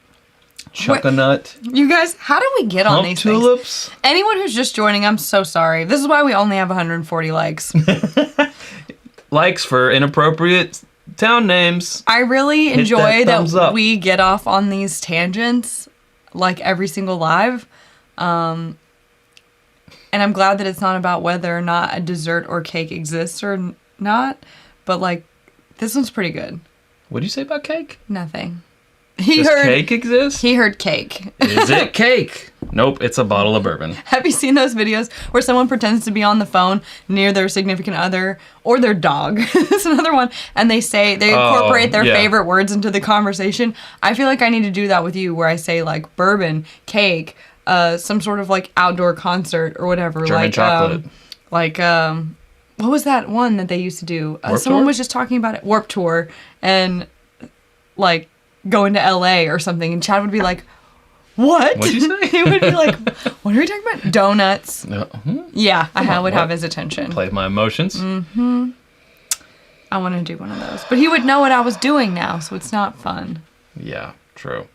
Chuckanut, You guys, how do we get on Hump these Tulips. things? Anyone who's just joining, I'm so sorry. This is why we only have 140 likes. Likes for inappropriate town names. I really Hit enjoy that thumbs that up. we get off on these tangents, like every single live. And I'm glad that it's not about whether or not a dessert or cake exists or not. But, like, this one's pretty good. What do you say about cake? Nothing. Does cake exist? He heard cake. Is it cake? Nope, it's a bottle of bourbon. Have you seen those videos where someone pretends to be on the phone near their significant other or their dog? It's another one. And they incorporate their favorite words into the conversation. I feel like I need to do that with you, where I say, like, bourbon, cake, some sort of, like, outdoor concert or whatever. German chocolate. What was that one that they used to do? Warped Someone Tour? was just talking about it. Warped Tour. And, like, going to LA or something. And Chad would be like, what? What'd you say? He would be like, what are we talking about? Donuts. No. Yeah, I would what? have his attention. Play with my emotions. I want to do one of those. But he would know what I was doing now, so it's not fun. Yeah, true.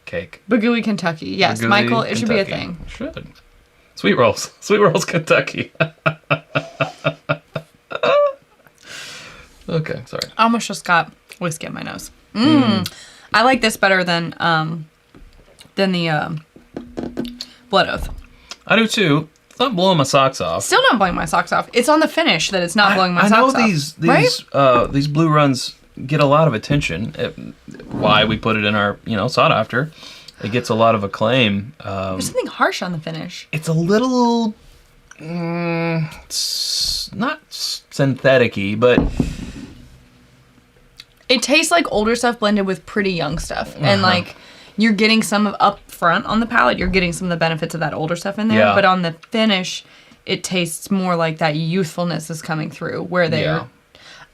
Cake. Bagooey, Kentucky. Yes, Bagooey, Michael, it should be a Kentucky. thing. Should. Sweet Rolls. Sweet Rolls, Kentucky. Okay, sorry. I almost just got whiskey on my nose. I like this better than the Blood Oath. I do too. It's not blowing my socks off. Still not blowing my socks off. It's on the finish that it's not blowing my I socks know off. these blue runs get a lot of attention. Why we put it in our sought after. It gets a lot of acclaim. There's something harsh on the finish. It's a little not synthetic-y, but It tastes like older stuff blended with pretty young stuff. And like you're getting some of up front on the palate, you're getting some of the benefits of that older stuff in there. Yeah. But on the finish, it tastes more like that youthfulness is coming through. Where they're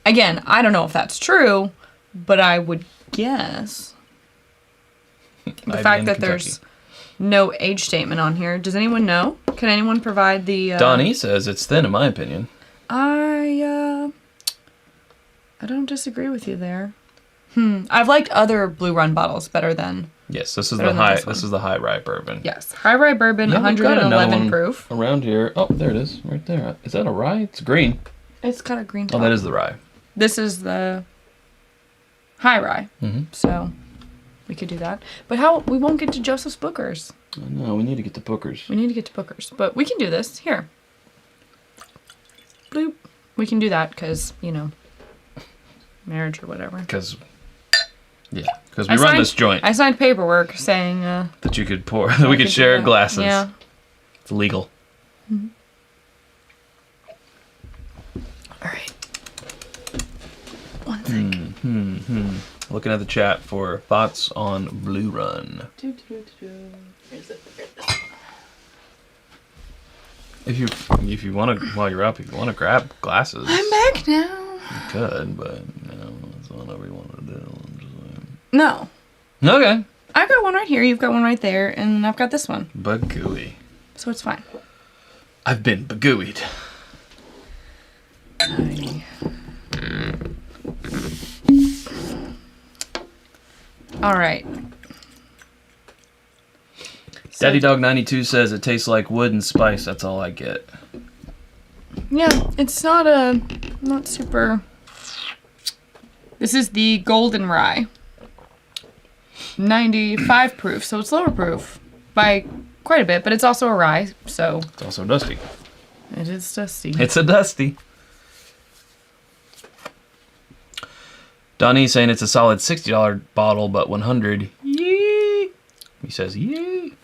again, I don't know if that's true, but I would guess. The fact that there's no age statement on here. Does anyone know? Can anyone provide the Donnie says it's thin in my opinion. I don't disagree with you there. I've liked other Blue Run bottles better than... Yes, this is Better the than high. this This one. is the high rye bourbon. Yes. High Rye Bourbon, Yeah, we've got another 111 one proof. around here. Oh, there it is, right there. Is that a rye? It's green. It's got a green top. Oh, that is the rye. This is the High Rye. Mhm. So we could do that. But we won't get to Joseph's Bookers. No, we need to get to Booker's. We need to get to Bookers. But we can do this. Here. Bloop. We can do that because, marriage or whatever. Because we run this joint I signed paperwork saying... that you could pour, that we could share glasses. Yeah. It's legal. Mm-hmm. All right. One second. Looking at the chat for thoughts on Blue Run. Where's it? If you want to, while you're up, if you want to grab glasses. I'm back now. You could, but it's whatever you want to do. No. Okay. I've got one right here. You've got one right there, and I've got this one. Bagooey. So it's fine. I've been bagooeyed. All right. Daddy Dog 92 says it tastes like wood and spice. That's all I get. Yeah, it's not super. This is the Golden Rye. 95 proof, so it's lower proof by quite a bit, but it's also a rye, so. It's also dusty. It is dusty. It's a dusty. Donnie saying it's a solid $60 bottle, but 100. Yee. He says yee.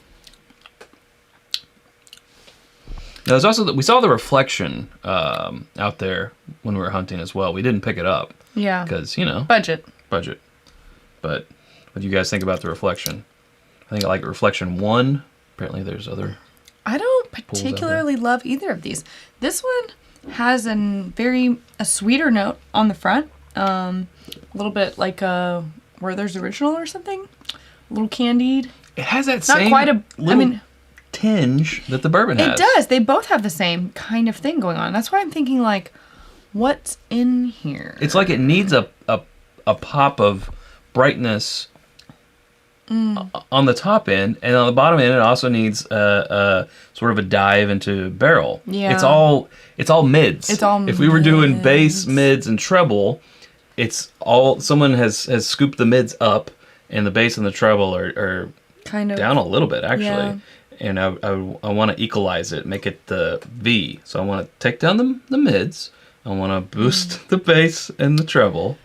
Now, there's also we saw the reflection out there when we were hunting as well. We didn't pick it up. Yeah. Because, Budget. But what do you guys think about the reflection? I think I like reflection 1. Apparently there's other. I don't particularly love either of these. This one has a sweeter note on the front. A little bit like a Werther's Original or something. A little candied. It has that Not same quite a, little tinge that the bourbon has. It does. They both have the same kind of thing going on. That's why I'm thinking, like, what's in here? It's like it needs a pop of brightness on the top end, and on the bottom end, it also needs a sort of a dive into barrel. Yeah. It's all mids. It's all If we were doing mids. bass, mids, and treble, it's all someone has scooped the mids up, and the bass and the treble are kind of down a little bit actually. Yeah. And I want to equalize it, make it the V. So I want to take down the mids. I want to boost the bass and the treble.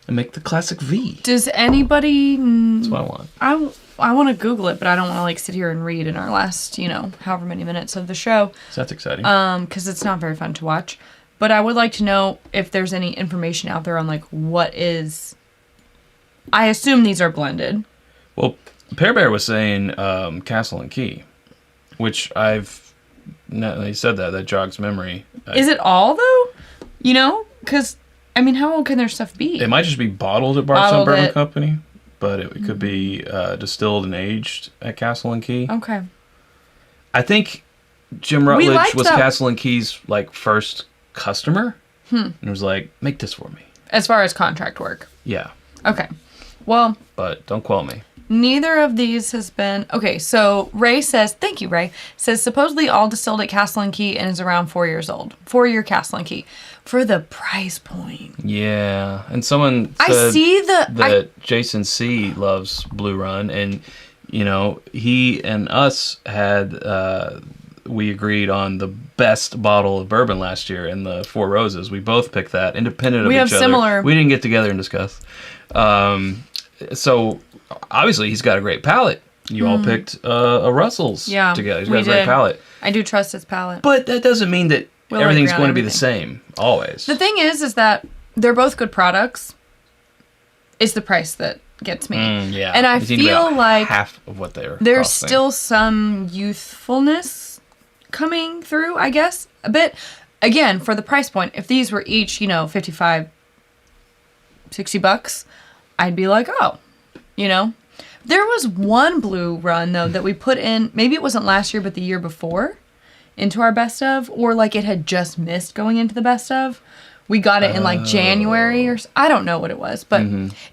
And make the classic V. Does anybody? That's what I want. I want to Google it, but I don't want to like sit here and read in our last, however many minutes of the show. So that's exciting. Because it's not very fun to watch. But I would like to know if there's any information out there on like what is. I assume these are blended. Well, Pear Bear was saying Castle and Key, which he said that jogs memory. Is it all though? Because. I mean, how old can their stuff be? It might just be bottled at Bardstown Bourbon Company, but it could be distilled and aged at Castle and Key. Okay. I think Jim Rutledge was Castle and Key's like first customer, and was like, "Make this for me." As far as contract work. Yeah. Okay. Well. But don't quote me. Neither of these has been... Okay, so Ray says... Thank you, Ray. Says supposedly all distilled at Castle and Key and is around 4 years old. 4-year Castle and Key. For the price point. Yeah. And someone said that Jason C. loves Blue Run. And, he and us had... we agreed on the best bottle of bourbon last year in the Four Roses. We both picked that, independent of each other. We have similar... We didn't get together and discuss. So... Obviously, he's got a great palate. You all picked a Russell's together. He's got a great palate. I do trust his palate. But that doesn't mean that everything's going to be the same, always. The thing is that they're both good products. It's the price that gets me. Yeah. And I feel like half of what there's still some youthfulness coming through, I guess, a bit. Again, for the price point, if these were each, $55, $60, I'd be like, oh. There was one Blue Run, though, that we put in, maybe it wasn't last year, but the year before, into our best of, or like it had just missed going into the best of. We got it in like January or I don't know what it was, but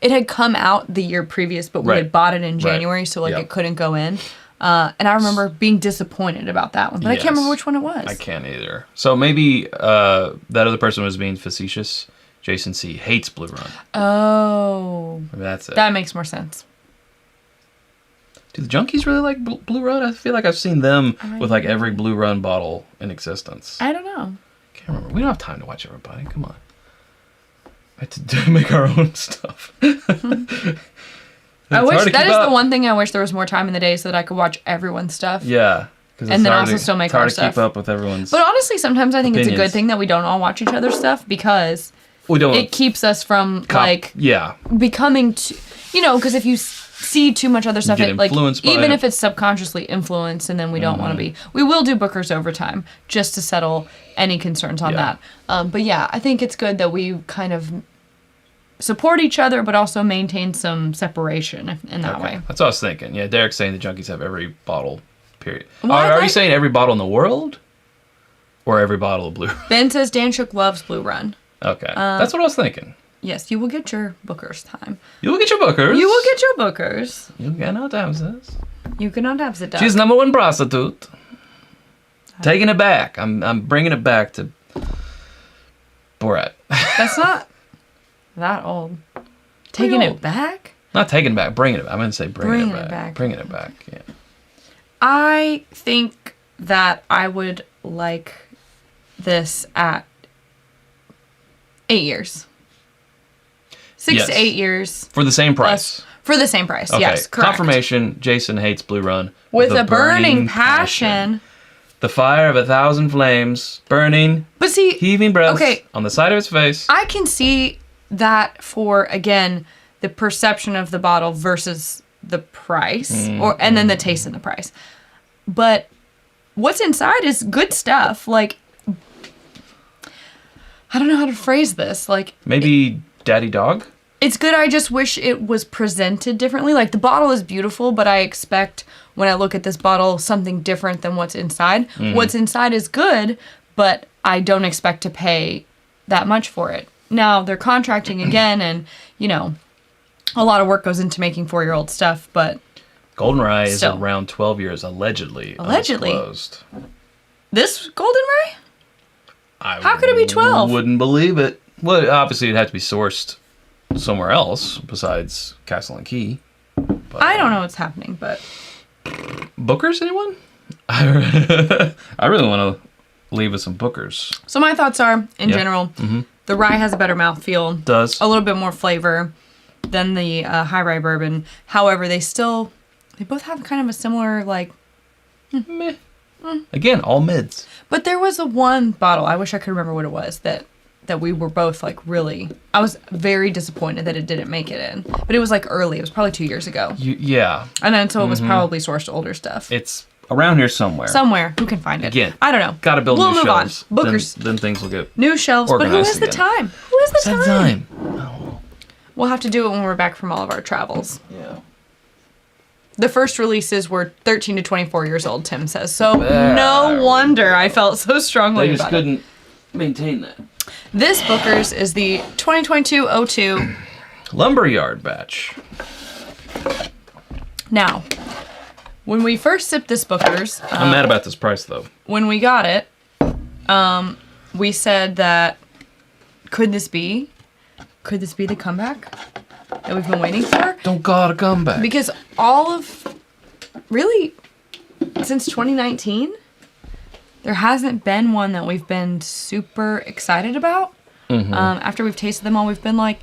it had come out the year previous, but we had bought it in January, so like it couldn't go in. And I remember being disappointed about that one, but I can't remember which one it was. I can't either. So maybe that other person was being facetious. Jason C. hates Blue Run. Oh. Maybe that's it. That makes more sense. Do the junkies really like Blue Run? I feel like I've seen them with like every Blue Run bottle in existence. I don't know. Can't remember. We don't have time to watch everybody. Come on. I have to make our own stuff. I wish that is the one thing I wish there was more time in the day so that I could watch everyone's stuff. Yeah. And then also still make our stuff. It's hard to keep up with everyone's But honestly, sometimes I think opinions. it's a good thing that we don't all watch each other's stuff because it keeps us from becoming, because if you see too much other stuff. Get influenced by even it. if it's subconsciously influenced, and then we don't want to be. We will do bookers over time just to settle any concerns on that. But yeah, I think it's good that we kind of support each other, but also maintain some separation in that way. That's what I was thinking. Yeah, Derek's saying the junkies have every bottle, period. Well, are you saying every bottle in the world? Or every bottle of Blue Run? Ben says Dan Shook loves Blue Run. Okay. That's what I was thinking. Yes, you will get your bookers time. You will get your bookers. You will get your bookers. You cannot have this. You cannot have the duck. She's number one prostitute. Taking it back. I'm bringing it back to Borat. That's not that old. Taking it back? Not taking it back. Bringing it back. I'm going to say bringing it back. back. Bringing it back, yeah. I think that I would like this at 8 years. 6 to 8 years. For the same price. For the same price, Okay. yes, correct. Confirmation, Jason hates Blue Run. With a burning passion. The fire of 1,000 flames, burning, But see, heaving breath okay, on the side of his face. I can see that for, again, the perception of the bottle versus the price, and then the taste and the price. But what's inside is good stuff. Like, I don't know how to phrase this. Like, Maybe Daddy Dog? it's good. I just wish it was presented differently. Like, the bottle is beautiful, but I expect when I look at this bottle something different than what's inside. What's inside is good, but I don't expect to pay that much for it. Now, they're contracting again, and, you know, a lot of work goes into making 4-year-old stuff, but Golden Rye is Still. around 12 years, allegedly. Allegedly. Undisclosed. this Golden Rye? I How could it be 12? Wouldn't believe it. Well, obviously, it'd have to be sourced somewhere else besides Castle and Key. But, I don't know what's happening, but Bookers, anyone? I really want to leave with some Bookers. so my thoughts are, in Yeah. general, the rye has a better mouthfeel. Does. A little bit more flavor than the high rye bourbon. However, they both have kind of a similar, like, Meh. Again, all mids. but there was a one bottle, I wish I could remember what it was, that we were both, like, really, I was very disappointed that it didn't make it in. But it was, like, early. It was probably 2 years ago. Yeah. And then so it was probably sourced older stuff. It's around here somewhere. Somewhere. Who can find it? Again, I don't know. Gotta build we'll new move shelves. on. Bookers. Then things will get New shelves. But who organized has the again. time? Who has the Set time? time. We'll have to do it when we're back from all of our travels. Yeah. The first releases were 13 to 24 years old, Tim says. So no wonder I felt so strongly They just about it. couldn't maintain that. This Booker's is the 2022-02. Lumberyard batch. Now, when we first sipped this Booker's, I'm mad about this price though. when we got it, we said that could this be the comeback that we've been waiting for? Don't gotta come back. Because all of, really, since 2019, there hasn't been one that we've been super excited about. After we've tasted them all, we've been like,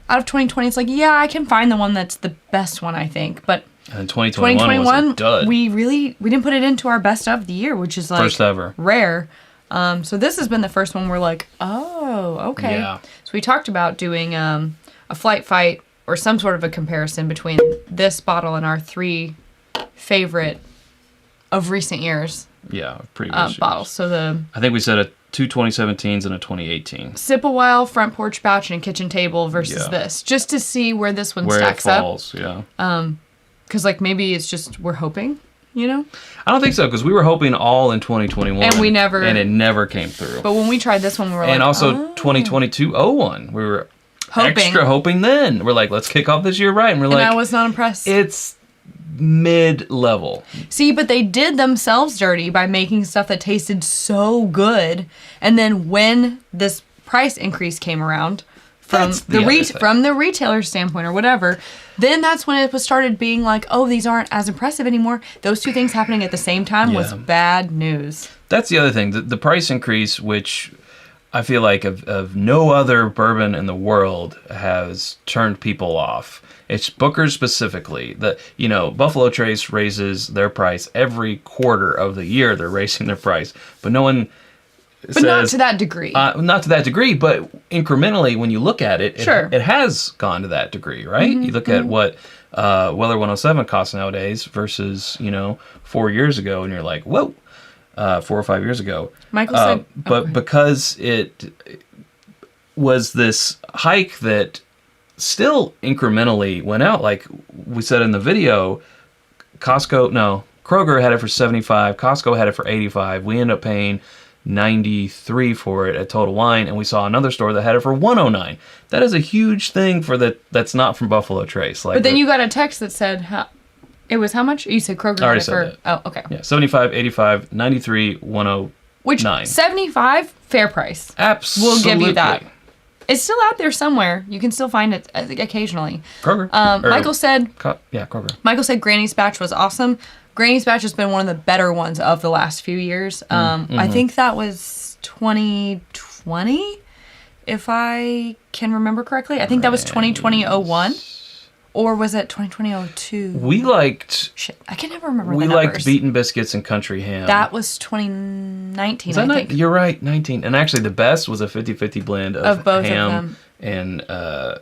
out of 2020, it's like, yeah, I can find the one that's the best one, I think. But And 2021 was a dud. we didn't put it into our best of the year, which is like First ever. rare. So this has been the first one we're like, oh, okay. Yeah. So we talked about doing a flight fight or some sort of a comparison between this bottle and our 3 favorite of recent years Yeah, previous bottles. So I think we said two 2017s and a 2018. Sip a While, Front Porch Batch, and Kitchen Table versus Yeah. this, just to see where this one Where it stacks up. falls, yeah. Because like maybe it's just we're hoping, you know. I don't think so, because we were hoping all in 2021. And we never- And it never came through. But when we tried this one, we were like, And also oh. 2022-01. We were Hoping. extra hoping then. We're like, let's kick off this year right. And we're And like, I was not impressed. it's mid-level. See, but they did themselves dirty by making stuff that tasted so good, and then when this price increase came around from That's the other thing. from the retailer standpoint or whatever, then that's when it was started being like, oh, these aren't as impressive anymore. Those two things happening at the same time was Yeah. bad news. That's the other thing. The price increase, which I feel like of no other bourbon in the world has turned people off. It's Booker's specifically. Buffalo Trace raises their price every quarter of the year. They're raising their price, but no one But says, not to that degree. not to that degree, but incrementally when you look at it, Sure. it has gone to that degree, right? You look at what Weller 107 costs nowadays versus 4 years ago, and you're like, whoa, 4 or 5 years ago. Michael said, but because it was this hike that still incrementally went out, like we said in the video, Kroger had it for $75, Costco had it for $85. We ended up paying $93 for it at Total Wine, and we saw another store that had it for $109. That is a huge thing that's not from Buffalo Trace. But then you got a text that said it was how much? You said Kroger. I already said that. Oh, okay. Yeah, $75, $85, $93, $109. Which $75 fair price. Absolutely. We'll give you that. It's still out there somewhere. You can still find it occasionally. Kroger. Michael said. Kroger. Michael said Granny's Batch was awesome. Granny's Batch has been one of the better ones of the last few years. I think that was 2020, if I can remember correctly. I think that was 2020-01. Or was it 2020-02? We liked... Shit, I can never remember the We numbers. liked Beaten Biscuits and Country Ham. That was 2019, I think. You're right, 19. And actually the best was a 50-50 blend of both ham of them. And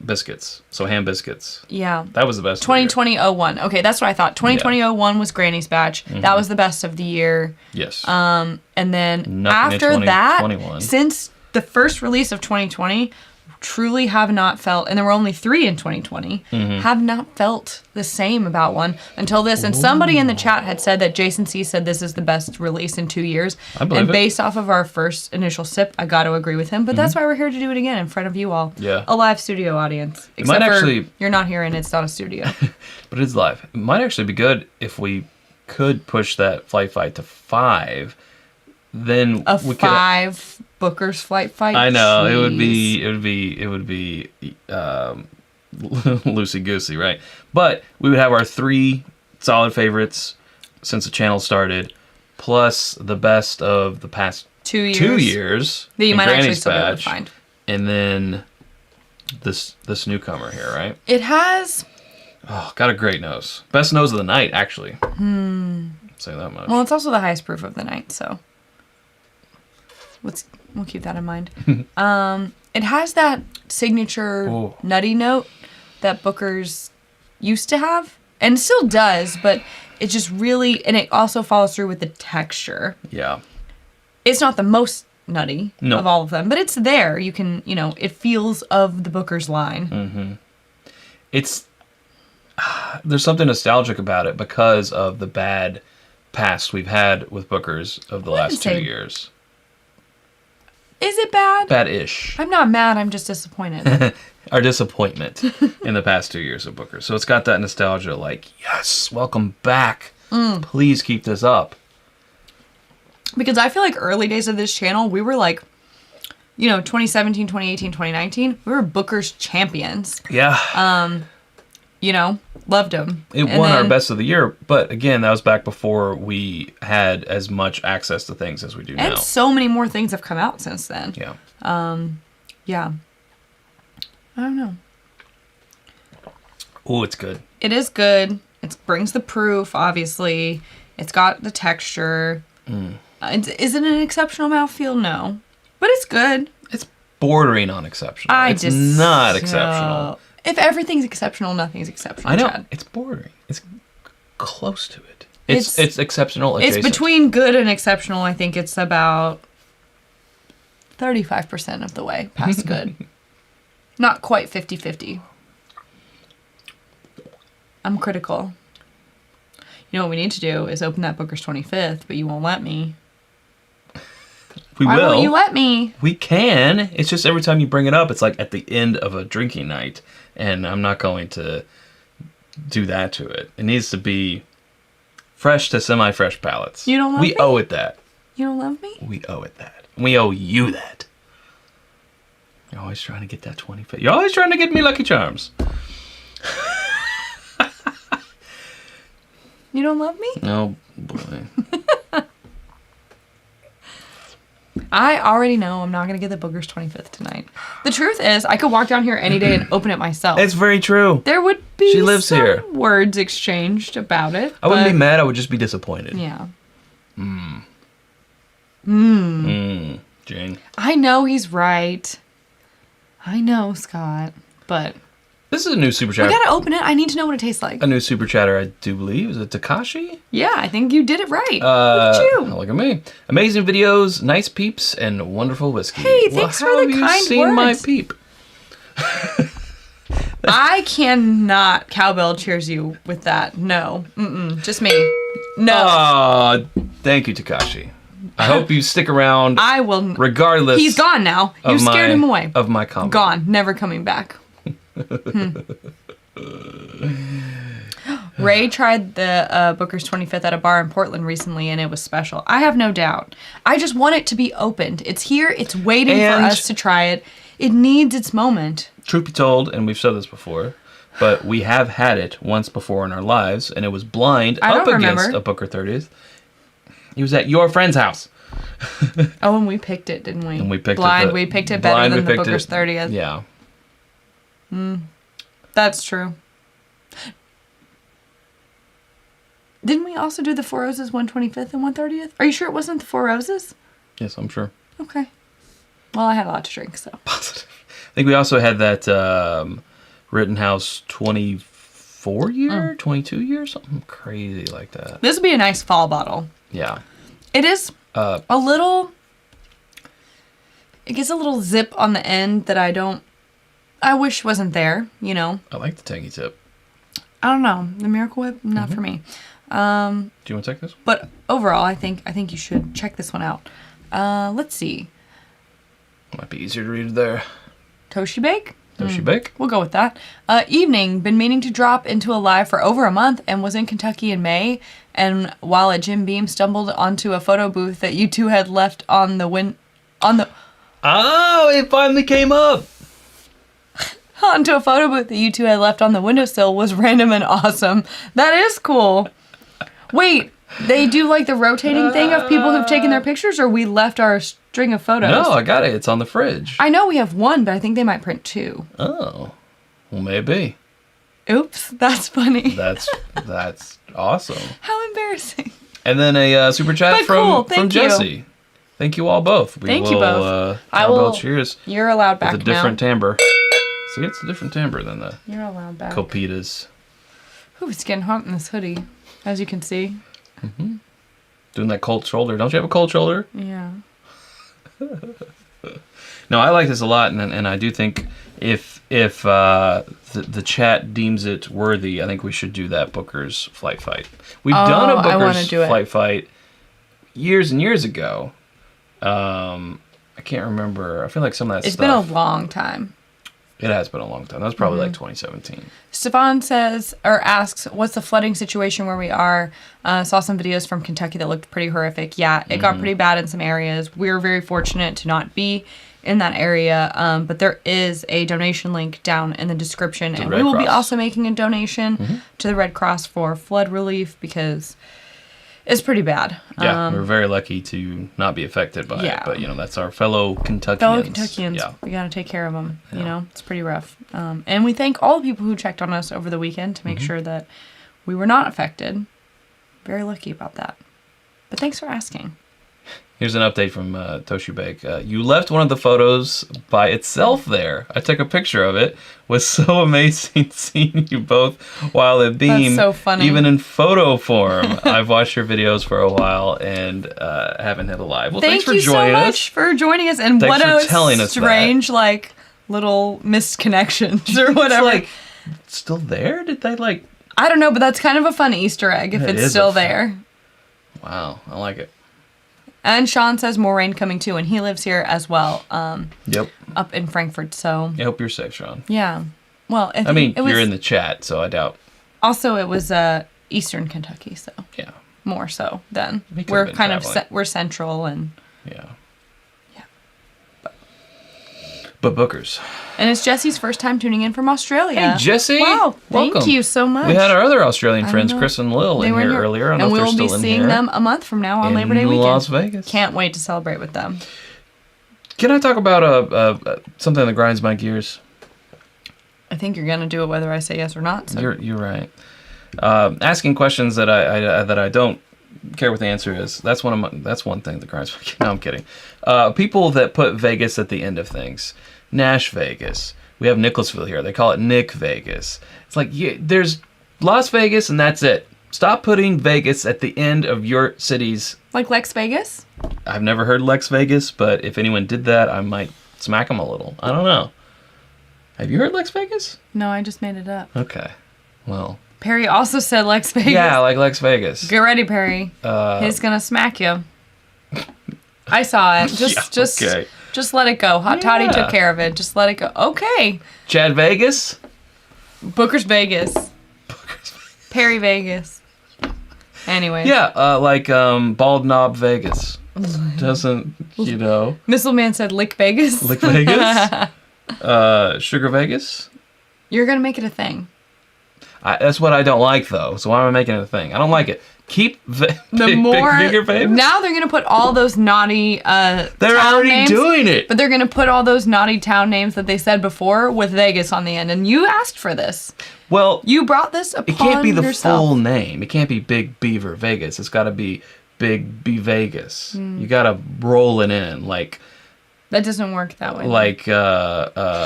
biscuits. So ham biscuits. Yeah. That was the best. 2020-01. Okay, that's what I thought. 2020-01 was Granny's Batch. That was the best of the year. Yes. And then Nothing after that, 2021. since the first release of 2020, truly have not felt, and there were only 3 in 2020, have not felt the same about one until this. And somebody in the chat had said that Jason C. said this is the best release in 2 years. I believe and it. based off of our first initial sip, I got to agree with him. But that's why we're here to do it again in front of you all. Yeah. A live studio audience. might Except actually- for you're not here and it's not a studio. But it's live. It might actually be good if we could push that flight fight to 5. Then we could... 5 Booker's Flight Fight. I know. Jeez. It would be loosey goosey, right? But we would have our 3 solid favorites since the channel started, plus the best of the past 2 years. 2 years. That you in might actually Granny's still be able to Batch, find. and then this newcomer here, right? It has. Oh, got a great nose. Best nose of the night, actually. Say that much. Well, it's also the highest proof of the night, so we'll keep that in mind. It has that signature nutty note that Booker's used to have, and still does, but it just really, and it also follows through with the texture. Yeah. It's not the most nutty No. of all of them, but it's there. You can, it feels of the Booker's line. It's there's something nostalgic about it because of the bad past we've had with Booker's of the last 2 years. Is it bad? Bad-ish. I'm not mad. I'm just disappointed. Our disappointment in the past 2 years of Booker. So it's got that nostalgia, like, yes, welcome back. Please keep this up. Because I feel like early days of this channel, we were like, 2017, 2018, 2019, we were Booker's champions. Yeah. Loved them. It won our best of the year, but again, that was back before we had as much access to things as we do now. And so many more things have come out since then. Yeah. Yeah. I don't know. Oh, it's good. It is good. It brings the proof, obviously. It's got the texture. Is it an exceptional mouthfeel? No. But it's good. It's bordering on exceptional. It's not exceptional. If everything's exceptional, nothing's exceptional. I know. Chad. It's bordering. It's close to it. It's exceptional adjacent. It's between good and exceptional. I think it's about 35% of the way past good. Not quite 50-50. I'm critical. You know what we need to do is open that Booker's 25th, but you won't let me. Why won't you let me? We can. It's just every time you bring it up, it's like at the end of a drinking night, and I'm not going to do that to it. It needs to be fresh to semi-fresh palates. You don't love me? We owe it that. You don't love me? We owe it that. We owe you that. You're always trying to get that 25th. You're always trying to get me Lucky Charms. You don't love me? Oh, boy. I already know I'm not going to get the Booker's 25th tonight. The truth is, I could walk down here any day and open it myself. It's very true. There would be She lives some here. words exchanged about it. I wouldn't be mad. I would just be disappointed. Yeah. Jing. I know he's right. I know, Scott. But This is a new super We chatter. gotta open it. I need to know what it tastes like. A new super chatter, I do believe. Is it Takashi? Yeah, I think you did it right. Look at you. Look at me. Amazing videos, nice peeps, and wonderful whiskey. Hey, thanks for the kind Have you seen my words. peep? I cannot cowbell cheers you with that. No. Just me. No. Aw, thank you, Takashi. I hope you stick around. I will. Regardless. He's gone now. You scared him away. Of my comment. Gone. Never coming back. Ray tried the Booker's 25th at a bar in Portland recently, and it was special. I have no doubt. I just want it to be opened. It's here. It's waiting for us to try it. It needs its moment. Truth be told, and we've said this before, but we have had it once before in our lives, and it was blind up against a Booker 30th. He was at your friend's house. Oh, and we picked it, didn't we? And we picked blind. it. We picked it better than the Booker's 30th. Yeah. That's true. Didn't we also do the Four Roses 125th and 130th? Are you sure it wasn't the Four Roses? Yes, I'm sure. Okay. Well, I had a lot to drink, so. Positive. I think we also had that Rittenhouse 24 year, 22 year, something crazy like that. This would be a nice fall bottle. Yeah. It is a little... It gets a little zip on the end that I wish wasn't there, you know. I like the tangy tip. I don't know. The Miracle Whip, not for me. Do you want to take this? But overall, I think you should check this one out. Let's see. Might be easier to read there. Toshi Bake? Toshi Bake? We'll go with that. Evening. Been meaning to drop into a live for over a month and was in Kentucky in May. And while at Jim Beam, stumbled onto a photo booth that you two had left on the Oh, it finally came up. onto a photo booth that you two had left on the windowsill was random and awesome. That is cool. Wait, they do like the rotating thing of people who've taken their pictures, or we left our string of photos? No, I got it. It's on the fridge. I know we have one, but I think they might print two. Oh, well, maybe. Oops, that's funny. That's awesome. How embarrassing. And then a super chat But cool, from thank you. Jesse. Thank you all both. Thank you both. I cowbell will. Cheers. You're allowed back With a different now. timbre. See, it's a different timbre than the You're allowed back. Copitas. Ooh, it's getting hot in this hoodie, as you can see. Doing that cold shoulder. Don't you have a cold shoulder? Yeah. No, I like this a lot, and I do think if the chat deems it worthy, I think we should do that Booker's flight fight. We've done a I wanna Booker's do it. flight fight years and years ago. I can't remember. I feel like some of that It's stuff. been a long time. It has been a long time. That was probably like 2017. Stefan says, or asks, what's the flooding situation where we are? Saw some videos from Kentucky that looked pretty horrific. Yeah, it got pretty bad in some areas. We were very fortunate to not be in that area, but there is a donation link down in the description, and we will be also making a donation to the Red Cross for flood relief because it's pretty bad. Yeah, we're very lucky to not be affected by it, but that's our fellow Kentuckians. Fellow Kentuckians, Yeah. we gotta take care of them. You know, it's pretty rough. And we thank all the people who checked on us over the weekend to make sure that we were not affected. Very lucky about that. But thanks for asking. Here's an update from Toshi Bake. You left one of the photos by itself there. I took a picture of it. Was so amazing seeing you both while at Beam. That's so funny. Even in photo form. I've watched your videos for a while and haven't hit a live. Well, thanks for joining us. Thank you so much for joining us. And Thanks what for telling a us strange, like, little missed connections or It's whatever. like, still there? Did they like... I don't know, but that's kind of a fun Easter egg if It it's is still a fun- there. Wow, I like it. And Sean says more rain coming too, and he lives here as well, Yep. up in Frankfurt. So I hope you're safe, Sean. yeah, well, I mean, it was, you're in the chat, so I doubt. Also, it was Eastern Kentucky, so Yeah. more so than We could've we're been kind traveling. of we're central and Yeah. Yeah. But Bookers. and it's Jesse's first time tuning in from Australia. Hey, Jesse. Wow, thank Welcome. you so much. We had our other Australian I friends, know. Chris and Lil, They in were here earlier. I don't and know if we they're will still be in seeing here. them a month from now on in Labor Day weekend. Las Vegas. Can't wait to celebrate with them. Can I talk about something that grinds my gears? I think you're gonna do it whether I say yes or not. So. You're right. Asking questions that I don't care what the answer is. That's one thing that grinds my gears. No, I'm kidding. People that put Vegas at the end of things. Nash Vegas, We have Nicholasville here. They call it Nick Vegas. It's like, there's Las Vegas and that's it. Stop putting Vegas at the end of your cities. Like Lex Vegas? I've never heard Lex Vegas, but if anyone did that, I might smack them a little. I don't know. Have you heard Lex Vegas? No, I just made it up. Okay. Well. Perry also said Lex Vegas. Yeah, like Lex Vegas. Get ready, Perry. He's gonna smack you. I saw it. Just let it go. Hot Toddy took care of it. Just let it go. Okay. Chad Vegas? Booker's Vegas. Perry Vegas. Anyway. Yeah, like Bald Knob Vegas. Doesn't, Missile Man said Lick Vegas. Lick Vegas? Sugar Vegas? You're gonna make it a thing. That's what I don't like, though. So why am I making it a thing? I don't like it. Keep big figure Vegas. Now they're gonna put all those naughty. They're already names, doing it. But they're gonna put all those naughty town names that they said before with Vegas on the end, and you asked for this. Well, you brought this upon yourself. It can't be the yourself. full name. It can't be Big Beaver Vegas. It's got to be Big B Vegas. You got to roll it in like. That doesn't work that way. Like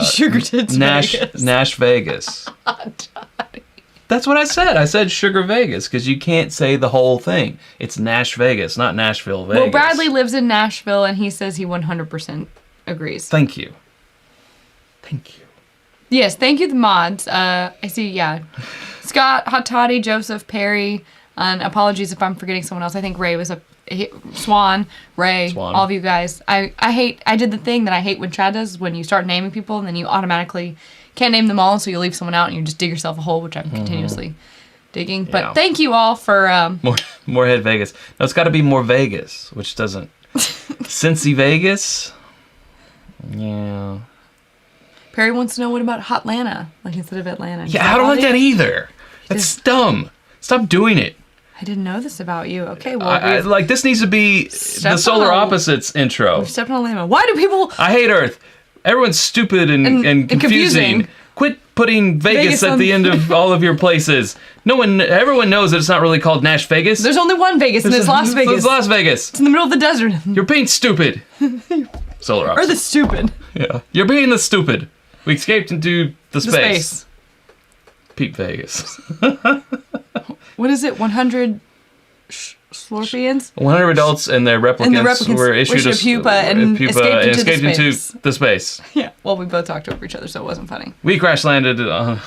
Sugar Tits Vegas. Nash Vegas. That's what I said. I said Sugar Vegas because you can't say the whole thing. It's Nash Vegas, not Nashville Vegas. Well, Bradley lives in Nashville, and he says he 100% agrees. Thank you. Thank you. Yes, thank you, the mods. I see, yeah. Scott, Hot Toddy, Joseph, Perry, and apologies if I'm forgetting someone else. I think Ray was Swan, Ray, all of you guys. I did the thing that I hate when Chad does, when you start naming people and then you automatically can't name them all, so you leave someone out and you just dig yourself a hole, which I'm continuously digging. But thank you all for... More Head Vegas. No, it's got to be more Vegas, which doesn't... Cincy Vegas? Yeah. Perry wants to know what about Hotlanta, like instead of Atlanta. Yeah, I don't like that either. That's dumb. Stop doing it. I didn't know this about you. Okay, well... like, this needs to be the Solar Opposites intro. We've stepped on a lamb. Why do people... I hate Earth. Everyone's stupid and confusing. Quit putting Vegas at the end of all of your places. Everyone knows that it's not really called Nash Vegas. There's only one Vegas, and it's Las Vegas. It's Las Vegas. It's in the middle of the desert. You're being stupid. Solar Opposites. Or the stupid. Yeah. You're being the stupid. We escaped into the space. Pete Vegas. What is it? 100 Slorpians? 100 adults and their replicants were issued a pupa and escaped into the space. Yeah. Well, we both talked over each other, so it wasn't funny. We crash landed on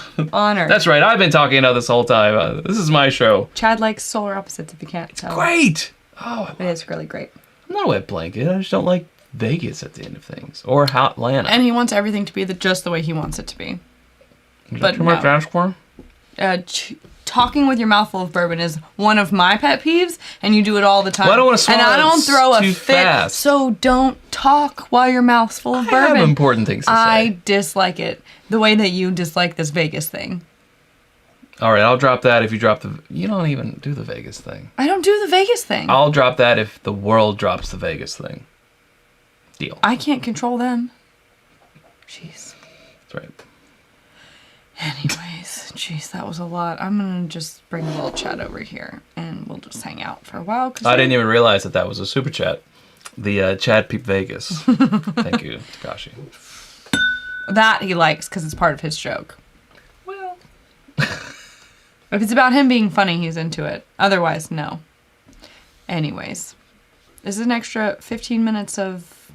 Earth. That's right. I've been talking about this whole time. This is my show. Chad likes Solar Opposites, if you can't tell. Great. Oh, it is really great. I'm not a wet blanket. I just don't like Vegas at the end of things, or Hotlanta. And he wants everything to be just the way he wants it to be. Is that too much to ask for? Talking with your mouth full of bourbon is one of my pet peeves, and you do it all the time. Well, I don't want to swallow and I don't throw a fit, fast. So don't talk while your mouth's full of bourbon. I have important things to say. I dislike it the way that you dislike this Vegas thing. All right, I'll drop that if you drop the... You don't even do the Vegas thing. I don't do the Vegas thing. I'll drop that if the world drops the Vegas thing. Deal. I can't control them. Jeez. That's right. Anyways, jeez, that was a lot. I'm going to just bring a little chat over here, and we'll just hang out for a while. I didn't even realize that was a super chat. The Chad Peep Vegas. Thank you, Takashi. That he likes because it's part of his joke. Well. If it's about him being funny, he's into it. Otherwise, no. Anyways, this is an extra 15 minutes of...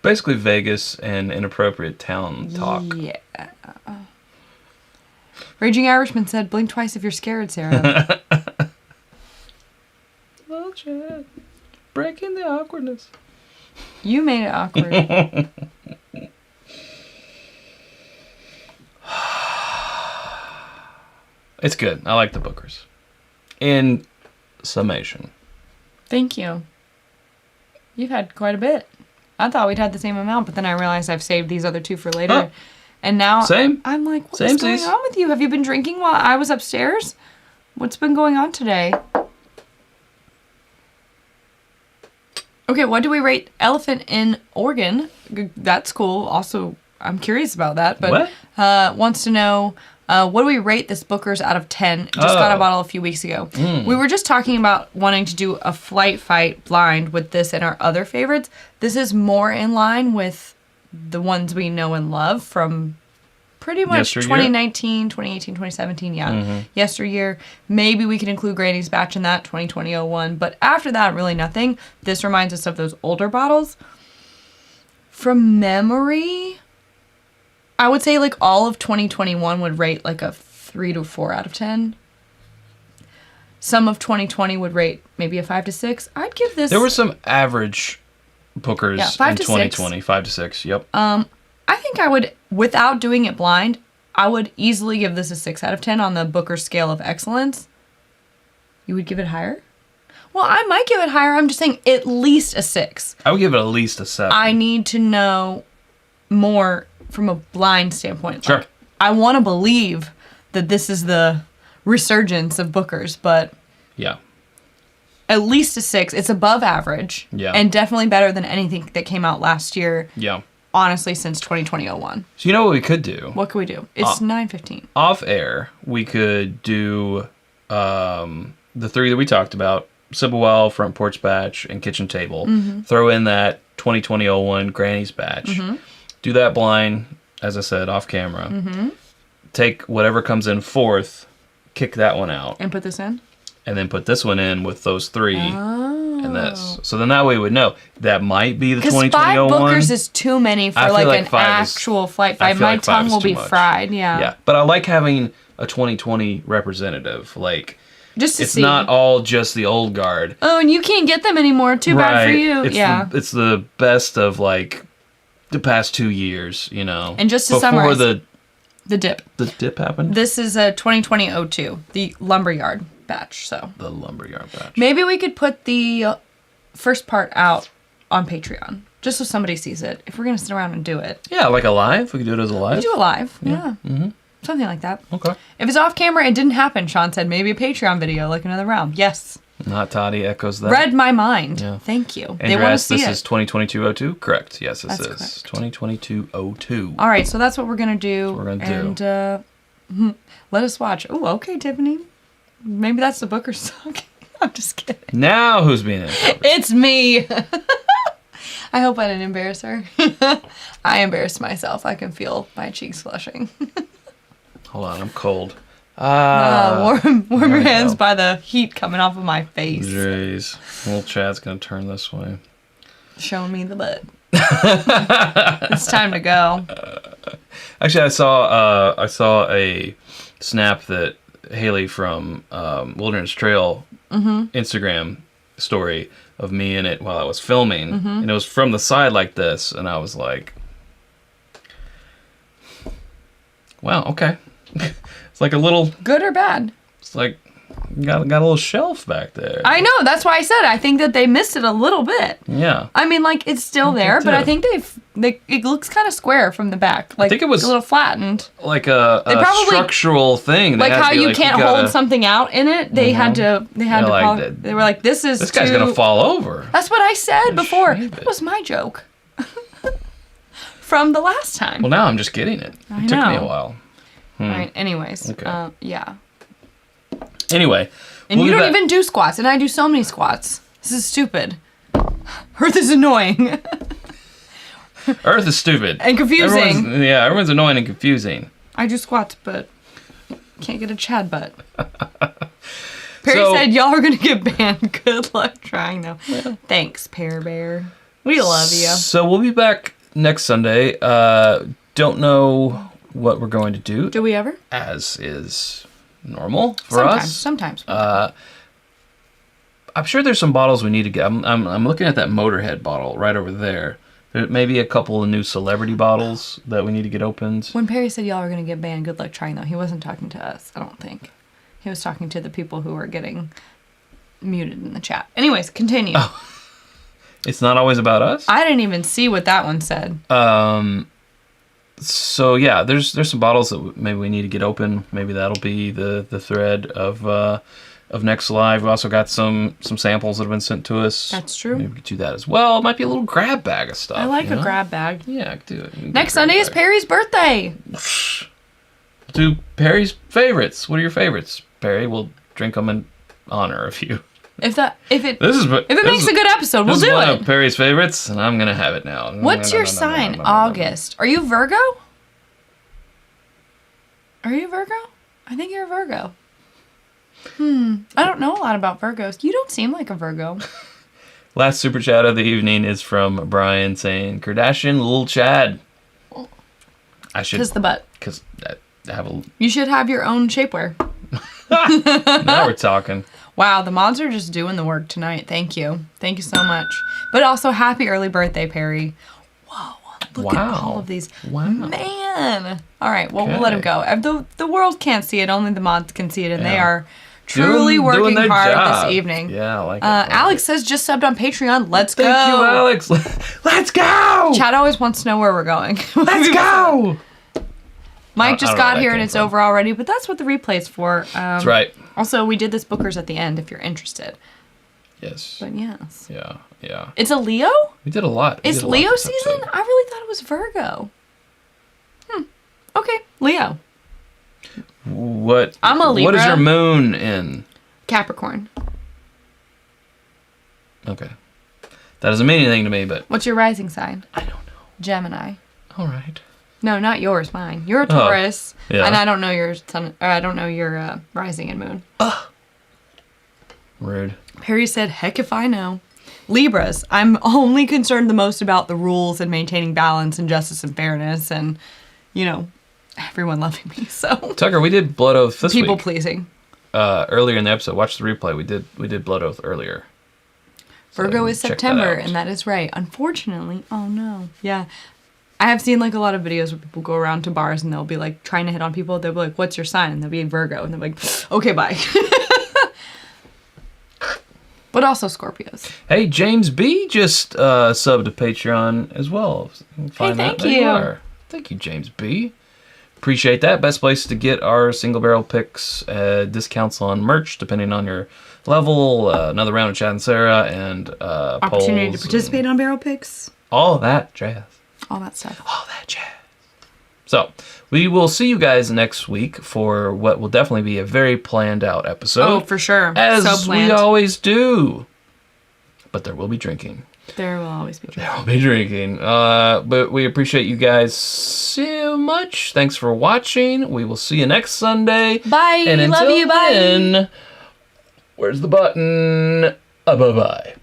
Basically Vegas and inappropriate town talk. Yeah. Raging Irishman said, blink twice if you're scared, Sarah. Well, Chad, breaking the awkwardness. You made it awkward. It's good. I like the Bookers. In summation. Thank you. You've had quite a bit. I thought we'd had the same amount, but then I realized I've saved these other two for later. Huh. And now Same. I'm like, what's going on with you? Have you been drinking while I was upstairs? What's been going on today? Okay, what do we rate Elephant in Oregon? That's cool. Also, I'm curious about that. But wants to know, what do we rate this Booker's out of 10? Just got a bottle a few weeks ago. We were just talking about wanting to do a flight fight blind with this and our other favorites. This is more in line with the ones we know and love from pretty much Yesteryear? 2019, 2018, 2017, yeah. Yesteryear. Maybe we could include Granny's batch in that, 2020-01. But after that, really nothing. This reminds us of those older bottles. From memory, I would say like all of 2021 would rate like a 3 to 4 out of 10. Some of 2020 would rate maybe a 5 to 6. I'd give this... There were some average Bookers in 2020. 6. 5 to 6, yep. I think I would, without doing it blind, I would easily give this a 6 out of 10 on the Booker scale of excellence. You would give it higher? Well, I might give it higher. I'm just saying at least a 6. I would give it at least a 7. I need to know more from a blind standpoint. Sure. Like, I want to believe that this is the resurgence of Bookers, but Yeah. at least a 6. It's above average. Yeah. And definitely better than anything that came out last year. Yeah. Honestly, since 2020-01. So you know what we could do? What could we do? It's 9:15. Off air, we could do the 3 that we talked about: Simple Well, Front Porch Batch, and Kitchen Table. Throw in that 2020-01 Granny's Batch. Do that blind, as I said, off camera. Take whatever comes in fourth, kick that one out, And put this in? and then put this one in with those 3 Oh. and this. So then that way we would know that might be the Because 5 2020-01. Bookers is too many for I feel like like an 5 is- actual flight I 5. feel My like 5 tongue is will too be much. fried. Yeah. Yeah, but I like having a 2020 representative. Like, Just to it's see. not all just the old guard. Oh, and you can't get them anymore. Too bad for you. It's yeah. it's the best of like the past 2 years, you know. And just to before summarize, the dip. dip happened. This is a 2020-02, the Lumberyard batch. So The lumberyard batch. maybe we could put the first part out on Patreon, just so somebody sees it. If we're gonna sit around and do it, Yeah, like a live. We could do it as a we live. do it live. Yeah. Something like that. Okay. If it's off camera, it didn't happen. Sean said maybe a Patreon video, like another round. Yes. Not Toddy echoes that. Read my mind. Yeah. Thank you. Andrew They want to asked, see this it. is 2022-02? Correct. Yes, this That's is correct. 2022-02. All right, so that's what we're gonna do. That's what we're gonna and let us watch. Oh, okay, Tiffany. Maybe that's the Booker song. I'm just kidding. Now who's being in? It's me. I hope I didn't embarrass her. I embarrassed myself. I can feel my cheeks flushing. Hold on, I'm cold. Warm there your we hands go. by the heat coming off of my face. Jeez. Little Chad's gonna turn this way. Showing me the butt. It's time to go. Actually, I saw a snap that Haley from Wilderness Trail Instagram story of me in it while I was filming, and it was from the side like this, and I was like, "Wow, okay." It's like a little. Good or bad? It's like got a little shelf back there. I know. That's why I said I think that they missed it a little bit. Yeah. I mean, like, it's still there, but I think it looks kind of square from the back. Like, I think it was a little flattened. Like a probably- structural thing. They Like had to how be you like, can't gotta- hold something out in it. They had to like that. they were like, this is This guy's too... gonna fall over. That's what I said before. shape That it. was my joke. From the last time. Well, now I'm just getting it. I It took me a know. while. All right, anyways. Okay. Yeah. Anyway. And we'll you be don't back- even do squats, and I do so many squats. This is stupid. Earth is annoying. Earth is stupid. And confusing. Everyone's annoying and confusing. I do squats, but can't get a Chad butt. Perry So- said y'all are gonna get banned. Good luck trying though. Thanks, Pear Bear. We love you. So we'll be back next Sunday. Don't know what we're going to do, Do we ever? as is normal for us. Sometimes. I'm sure there's some bottles we need to get. I'm looking at that Motorhead bottle right over there. There may be a couple of new celebrity bottles that we need to get opened. When Perry said y'all are gonna get banned, good luck trying though. He wasn't talking to us, I don't think. He was talking to the people who were getting muted in the chat. Anyways, continue. It's not always about us. I didn't even see what that one said. So yeah, there's some bottles that maybe we need to get open. Maybe that'll be the thread of next live. We also got some samples that have been sent to us. That's true. Maybe we could do that as well. It might be a little grab bag of stuff. I like you know? a grab bag. Yeah, I could do it. We can Next do a grab Sunday is bag. Perry's birthday. Do Perry's favorites. What are your favorites, Perry? We'll drink them in honor of you. If it This is if it makes a good episode, we'll this is do one it. of Perry's favorites, and I'm gonna have it now. What's your sign? August. Are you Virgo? Are you a Virgo? I think you're a Virgo. I don't know a lot about Virgos. You don't seem like a Virgo. Last super chat of the evening is from Brian saying, Kardashian, Lil Chad. I should. Kiss the butt. Because I have a. You should have your own shapewear. Now we're talking. Wow, the mods are just doing the work tonight. Thank you. Thank you so much. But also, happy early birthday, Perry. Whoa. Look at all of these. Wow. Man. All right, well, we'll let him go. The world can't see it. Only the mods can see it, and they are truly working hard this evening. Yeah, I like it. Alex says just subbed on Patreon. Let's go. Thank you, Alex. Let's go. Chad always wants to know where we're going. Let's go. Mike just got here and it's over already, but that's what the replay's for. That's right. Also, we did this Booker's at the end if you're interested. Yes. But yes. Yeah. It's a Leo? We did a lot. It's Leo season? I really thought it was Virgo. Okay, Leo. What? I'm a Libra. What is your moon in? Capricorn. Okay. That doesn't mean anything to me, but... What's your rising sign? I don't know. Gemini. All right. No, not yours, mine. You're a Taurus, yeah. and I don't know your sun. I don't know your rising and moon. Rude. Perry said, "Heck if I know." Libras. I'm only concerned the most about the rules and maintaining balance and justice and fairness, and everyone loving me. So Tucker, we did Blood Oath this week. People pleasing. Earlier in the episode, watch the replay. We did Blood Oath earlier. Virgo is September, and that is right. Unfortunately, oh no, yeah. I have seen like a lot of videos where people go around to bars and they'll be like trying to hit on people. They'll be like, "What's your sign?" And they'll be Virgo, and they're like, "Okay, bye." But also Scorpios. Hey, James B just subbed to Patreon as well. Thank you. Thank you, James B. Appreciate that. Best place to get our single barrel picks, discounts on merch depending on your level. Another round of Chad and Sarah, and opportunity to participate on barrel picks. All that jazz. All that stuff. All that jazz. So, we will see you guys next week for what will definitely be a very planned out episode. Oh, for sure. As we always do. But there will be drinking. There will always be drinking. There will be drinking. But we appreciate you guys so much. Thanks for watching. We will see you next Sunday. Bye. And until love you. Bye. Then, where's the button? Bye-bye.